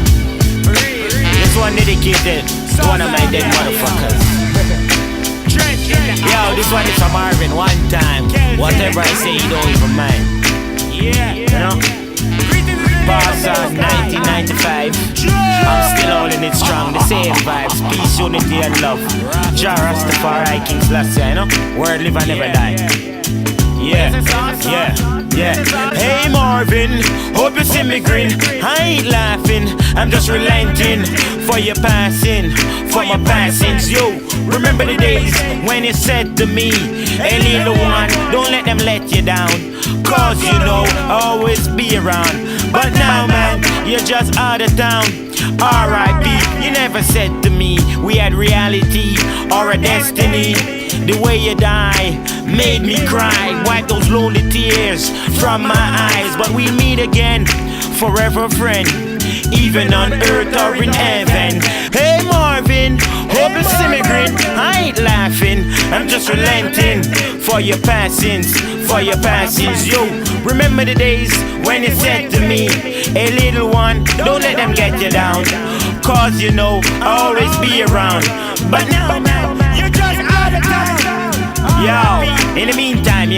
this one dedicated to one of my dead motherfuckers. Yo, this one is from Marvin, one time. Whatever I say, you don't even mind. You know? Boss on 1995. I'm still holding it strong, the same vibes. Peace, unity and love. Jah Rastafari, King Selassie, you know? Word live and never die. Yeah. Hey Marvin, hope you see me grin. I ain't laughing, I'm just relenting for your passing, for my passings. Yo, remember the days when you said to me, hey little one, don't let them let you down. Cause you know, always be around. But now man, you're just out of town. R.I.P. You never said to me we had reality or a destiny. The way you die made me cry. Wipe those lonely tears from my eyes. But we'll meet again, forever friend, even on earth or in heaven. Hey Marvin, hope you see me grin. I ain't laughing, I'm just relenting for your passings, for your passings. Yo, remember the days when you said to me, hey little one, don't let them get you down. Cause you know, I'll always be around. But now, you're just out of town. Yo, in the meantime,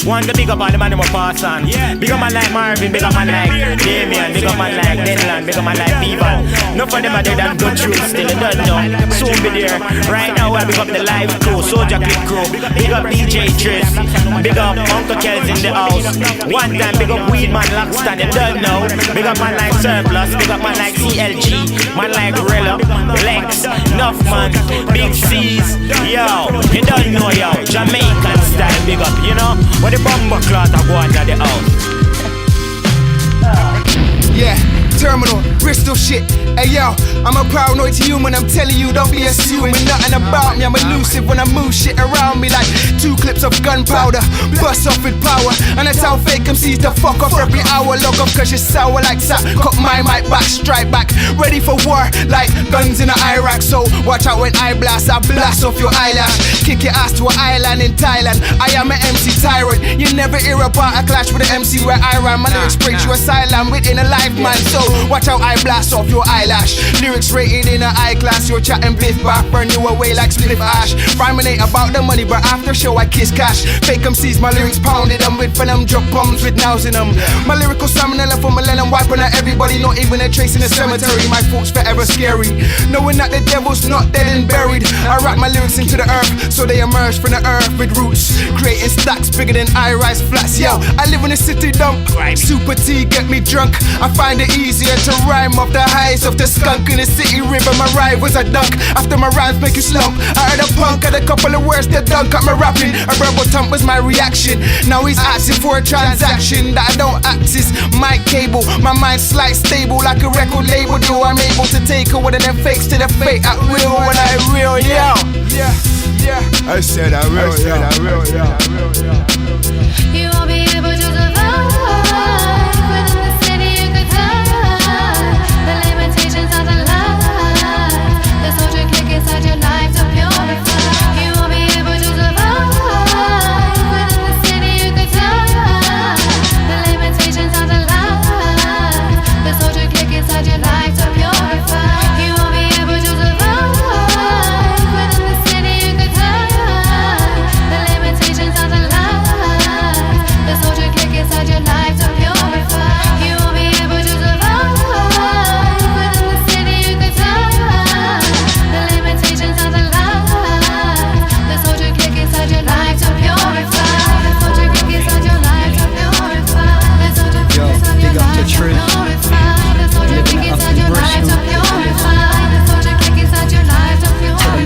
want to big up all the man who pass on. Big up man like Marvin, big up man like Damien, big up man like Denland, big up man like Beaver. None of them are dead and go through, still it doesn't know. Soon be there. Right now I big up the live crew, Souljah Clique crew. Big up DJ TRZ, big up Uncle KELZ in the house. One time big up Weedman Lockstan, you don't know. Big up man like Sirplus, big up man like CLG, man like Relly, Lex, Nuff man, Big Ceaze. Yo, you don't know yo, Jamaican style big up, you know. What the bomber cloth are going to the house. Yeah, Terminal, Bristol shit. Hey yo, I'm a paranoid human, I'm telling you, don't be assuming nothing about me. I'm elusive when I move shit around me like 2 clips of gunpowder, bust off with power. And that's how fake MCs to fuck off every hour. Log off cause you're sour like sap. Cut my mic back, strike back, ready for war like guns in Iraq. So watch out when I blast off your eyelash. kick your ass to an island in Thailand. I am an MC tyrant. You never hear about a clash with an MC where I rhyme. My lyrics break you asylum within a life, man. So watch out, I blast off your eyelash. Lyrics rated in a high class. You're chatting bliff back, burn you away like spliff ash. Rhyming ain't about the money, but after show I kiss cash. Fake MCs, my lyrics pounded them with venom, drop bombs with nows in them. My lyrical stamina left for millennium, wiping out everybody, not even a trace in the cemetery. My thoughts forever scary, knowing that the devil's not dead and buried. I wrap my lyrics into the earth, so they emerge from the earth with roots, creating stacks bigger than high-rise flats. Yo, I live in a city dump. Super T get me drunk. I find it easier to rhyme off the highs of the skunk in the city river. My rivals a dunk. After my rhymes make you slump. I heard a punk had a couple of words that dunk at my rapping. A rebel thump was my reaction. Now he's asking for a transaction that I don't access. My cable, my mind slight stable like a record label. Do I'm able to take one of them fakes to the fate at will when I real, yeah. I said I will, You won't be able to survive within the city you could die. The limitations of the life, the Souljah Clique inside your life to purify. You won't be able to survive within the city you could die. The limitations of the life, the Souljah Clique inside your life to purify. You won't be able to survive within the city you could die. The limitations of the life, the Souljah Clique inside your life to purify. You won't be able to survive within the city you could die. The limitations of the life, the Souljah Clique inside your life to purify. The Souljah Clique inside your life to purify. The Souljah Clique inside your life to purify. The Souljah Clique inside your life to purify. The Souljah Clique inside your life to purify.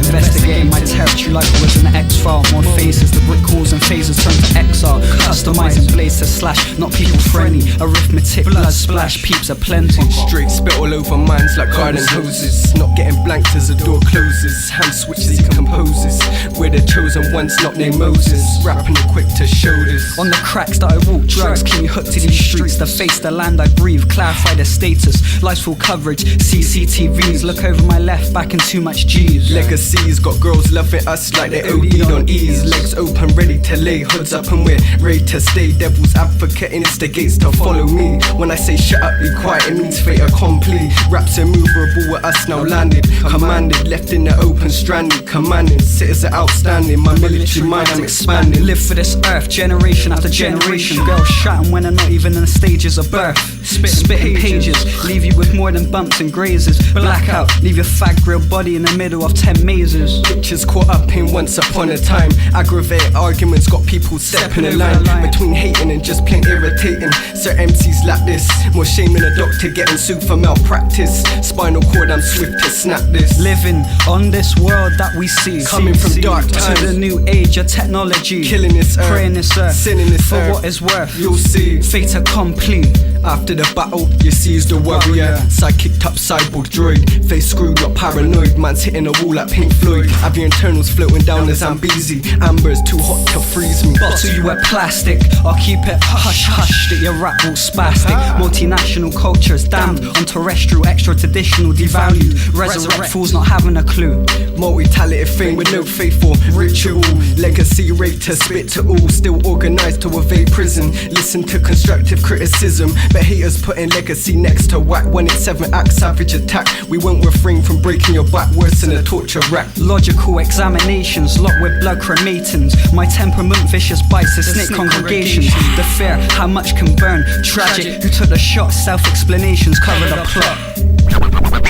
Investigating my territory like it was an X-file. More faces, the brick calls and phases turn to XR. Customizing blades to slash, not people friendly. Arithmetic, blood splash, peeps are plenty. Straight spit all over minds like garden hoses. Not getting blanked as the door closes. Hand switches, he composes. We're the chosen ones, not named Moses. Rapping quick to shoulders. On the cracks that I walk, drugs keep me hooked to these streets. The face, the land I breathe, clarify the status. Life's full coverage, CCTVs. Look over my left, back in too much G's. Legacies, got girls loving us like they OD'd on E's. Legs open, ready to lay, hoods up and we're ready to stay. Devil's advocate instigates to follow me. When I say shut up, be quiet, it means Fait Accompli. Raps immovable with us now landed. Commanded, left in the open, stranded. Commanding, citizen outstanding. My military mind, I'm expanding. Live for this earth, generation after generation. Girls shouting when they're not even in the stages of birth. Spitting pages, leave you with more than bumps and grazes. Blackout, leave your fat grilled body in the middle of 10 mazes. Pictures caught up in once upon a time. Aggravated arguments got people stepping in line. Between hating and just plain irritating. Certain MCs like this, more shame than a doctor getting sued for malpractice. Spinal cord, I'm swift to snap this. Living on this world that we see, coming from dark times to the new age of technology. Killing this earth, praying this earth, sinning this for earth. what it's worth. You'll see Fait Accompli. After the battle, you seize the warrior. Side kicked up cyborg droid. Face screwed up paranoid. Man's hitting a wall like Pink Floyd. Have your internals floating down as Zambezi. Amber's too hot to freeze me. Bottle you wet plastic. I'll keep it hush hush that your rap will spastic. Multinational cultures damned on terrestrial, extra traditional, devalued. Resurrect fools not having a clue. Multi-talented thing with no faith or ritual. Legacy rate to spit to all. Still organized to evade prison. Listen to constructive criticism. But haters putting legacy next to whack. When it's 7 acts, savage attack. We won't refrain from breaking your back. Worse than a torture rack. Logical examinations, locked with blood crematins. My temperament, vicious bites, the snake congregations. The fear, how much can burn. Tragic, who took the shot, self-explanations cover the plot.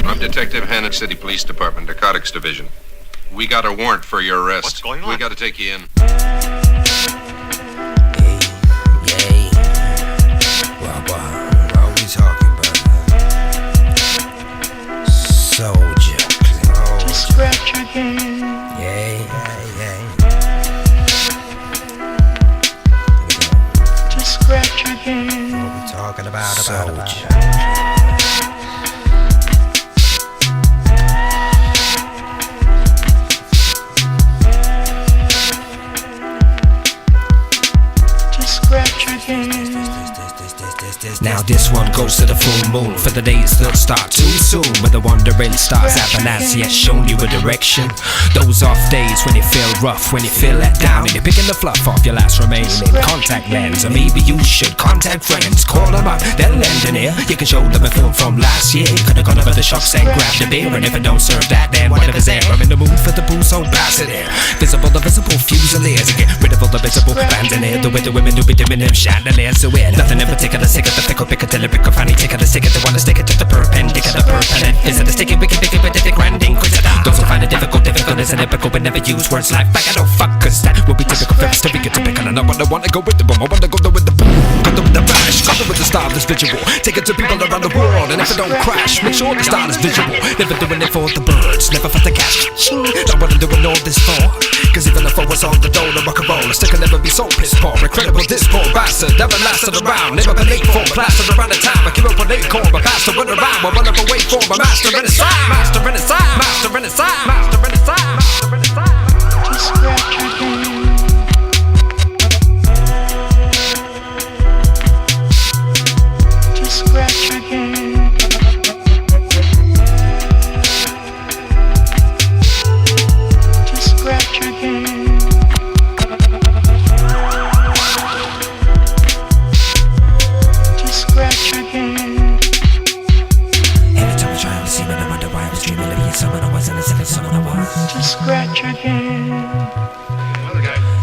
I'm Detective Hannon City Police Department, Narcotics Division. We got a warrant for your arrest. What's going on? We got to take you in. What we talking about? Souljah Clique. Just scratch your hand. Just scratch your hand. What we talking about? Souljah. Now this one goes to the full moon. For the days that start too soon, where the wandering stars haven't as yet shown you a direction. Those are days when you feel rough, when you feel let down, and you're picking the fluff off your last remaining contact lens. Or maybe you should contact friends, call them up, they'll lend an ear. You can show them a film from last year. You could've gone over the shops and grabbed a beer, and if it don't serve that, then whatever's there. I'm in the mood for the pool, so pass it here. Visible, the visible fusiliers, and get rid of all the visible bands in here. The way the women do be dimming them chandeliers. So we're nothing in particular, sick of the pickle, pick it till it pick a funny, take it, stick it, they wanna stick it to the perpendicular, perpendicular. Is it a sticky, wicked, wicked, wicked, grand inquisitor? Those who find it difficult is an epical, but never use words like fuck, I don't fuck, cause that will be typical for us to be typical. And I wanna go with the boom, I wanna go there with the boom, go there with the bash, go there with the style that's visual. Take it to people around the world, and if it don't crash, make sure the style is visual. Never doing it for the birds, never for the cash. Not what I'm doing all this for, cause even if I was on the dole of rock and roll, I still can never be so piss poor. Incredible, this poor bastard, never lasted around, never been late for, plastered around the time. I keep up on 8 core, but bastard went around, I run up and wait for my master in the side, master in the side, master in the side, master in the side, master in the side. Just scratch again. Just scratch again. Just scratch again. Every time I try to see me, I wonder why I was dreaming of being someone I wasn't, as if it's someone I was. Just scratch again.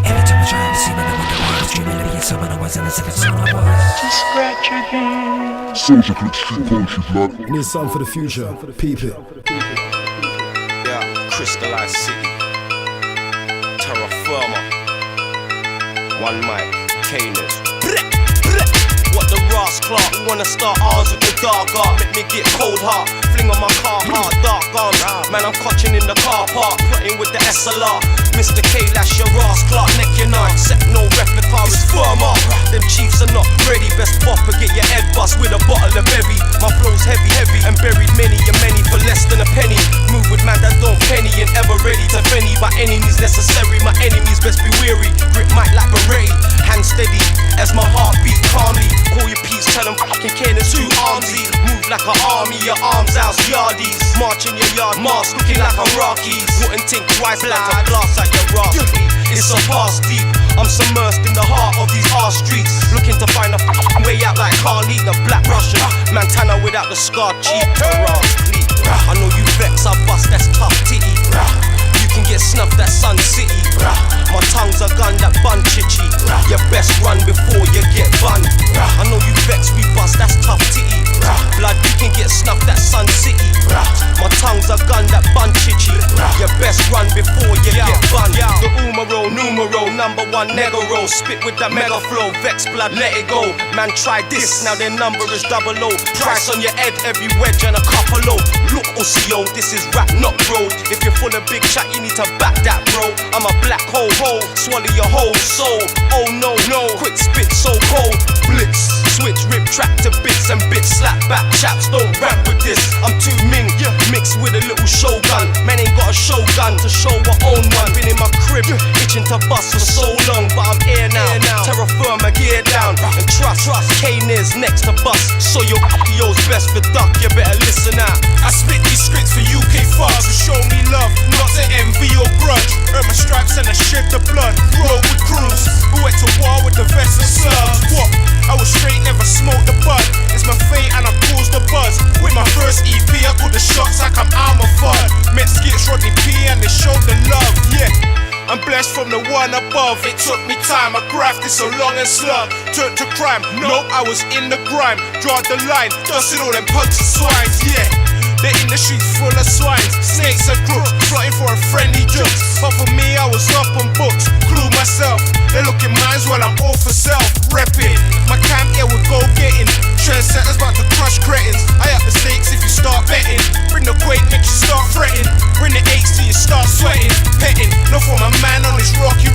Every time I try to see me, I wonder why I was dreaming of being someone I wasn't, as if it's someone I was. Just scratch again. Souljah Clique, street poetry, blood. Need something for the future. Peep it. Yeah, crystallized city. Terra firma. One mic. K.ners. What the Ross Clark, who wanna start ours with the dark art. Make me get cold heart, fling on my car heart, dark arms. Man, I'm clutching in the car park, plotting with the SLR. Mr. K, that's your Ross Clark, neck your nut. Except no replica, it's firm up. Them chiefs are not ready, best bopper, get your head bust with a bottle of berry. My flow's heavy, heavy, and buried many and many for less than a penny. Move with man that don't penny and ever ready to fenny. By any means necessary, my enemies best be weary. Grip mic like beret, hang steady as my heart beat calmly. Call your peeps, tell them fucking K.ners too armsy. Move like an army, your arms out, yardies. March in your yard, mask looking like a Rockies. Wouldn't think twice like a glass like your Rocky. It's a past deep, I'm submersed in the heart of these arse streets. Looking to find a fucking way out like Carly, the black Russian. Montana without the scar, cheap Terminal. I know you vex, I bust, that's tough titty. You can get snuffed at Sun City. My tongue's a gun that bun chichi. You best run before you get bun. I know you vex, we bust, that's tough titty. Blood, you can get snuffed at Sun City. My tongue's a gun that bun chichi. You best run before you get bun. The umero, numero, #1 negro. Spit with that mega flow, vex blood, let it go. Man, try this, now their number is 00. Price on your head, every wedge and a couple low. Look, OCO, this is rap, not road. If you're full of big chat, you need to back that, bro. I'm a black hole, swallow your whole soul. Oh no, quick spit, so cold. Blitz, switch, rip track to bits and bits. Slap back, chaps, don't rap with this. I'm too ming, mixed with a little shogun. Man ain't got a showgun to show what own one. Been in my crib, itching to bust for so long, but I'm here now. Terra firma, gear down, and trust. K.ners next to bust, so your yo's best for duck. You better listen out. I spit these scripts for UK thugs who show me love, not to envy or grudge. Earn my stripes and I shed the blood. Roll with crews who went to war with the vest and slugs. What? I was straight, never smoked the bud. It's my fate and I caused the buzz. With my first EP, I called the shots like I'm Alma Fudd. Met Skits, Rodney P, and they showed the love. Yeah. I'm blessed from the one above. It took me time, I grafted so long and slug. Turned to crime, nope, I was in the grime. Draw the line, dusted all them punks and swines, yeah. The industry's full of swines, snakes and crooks, plotting for a friendly jokes. But for me, I was up on books, clue myself. They look in minds while I'm all for self, repping. My camp here with go-getting. Trendsetters about to crush cretins. I up the stakes if you start betting. Bring the quake, make you start fretting. Bring the H till you start sweating, petting. Not for my man on this rocky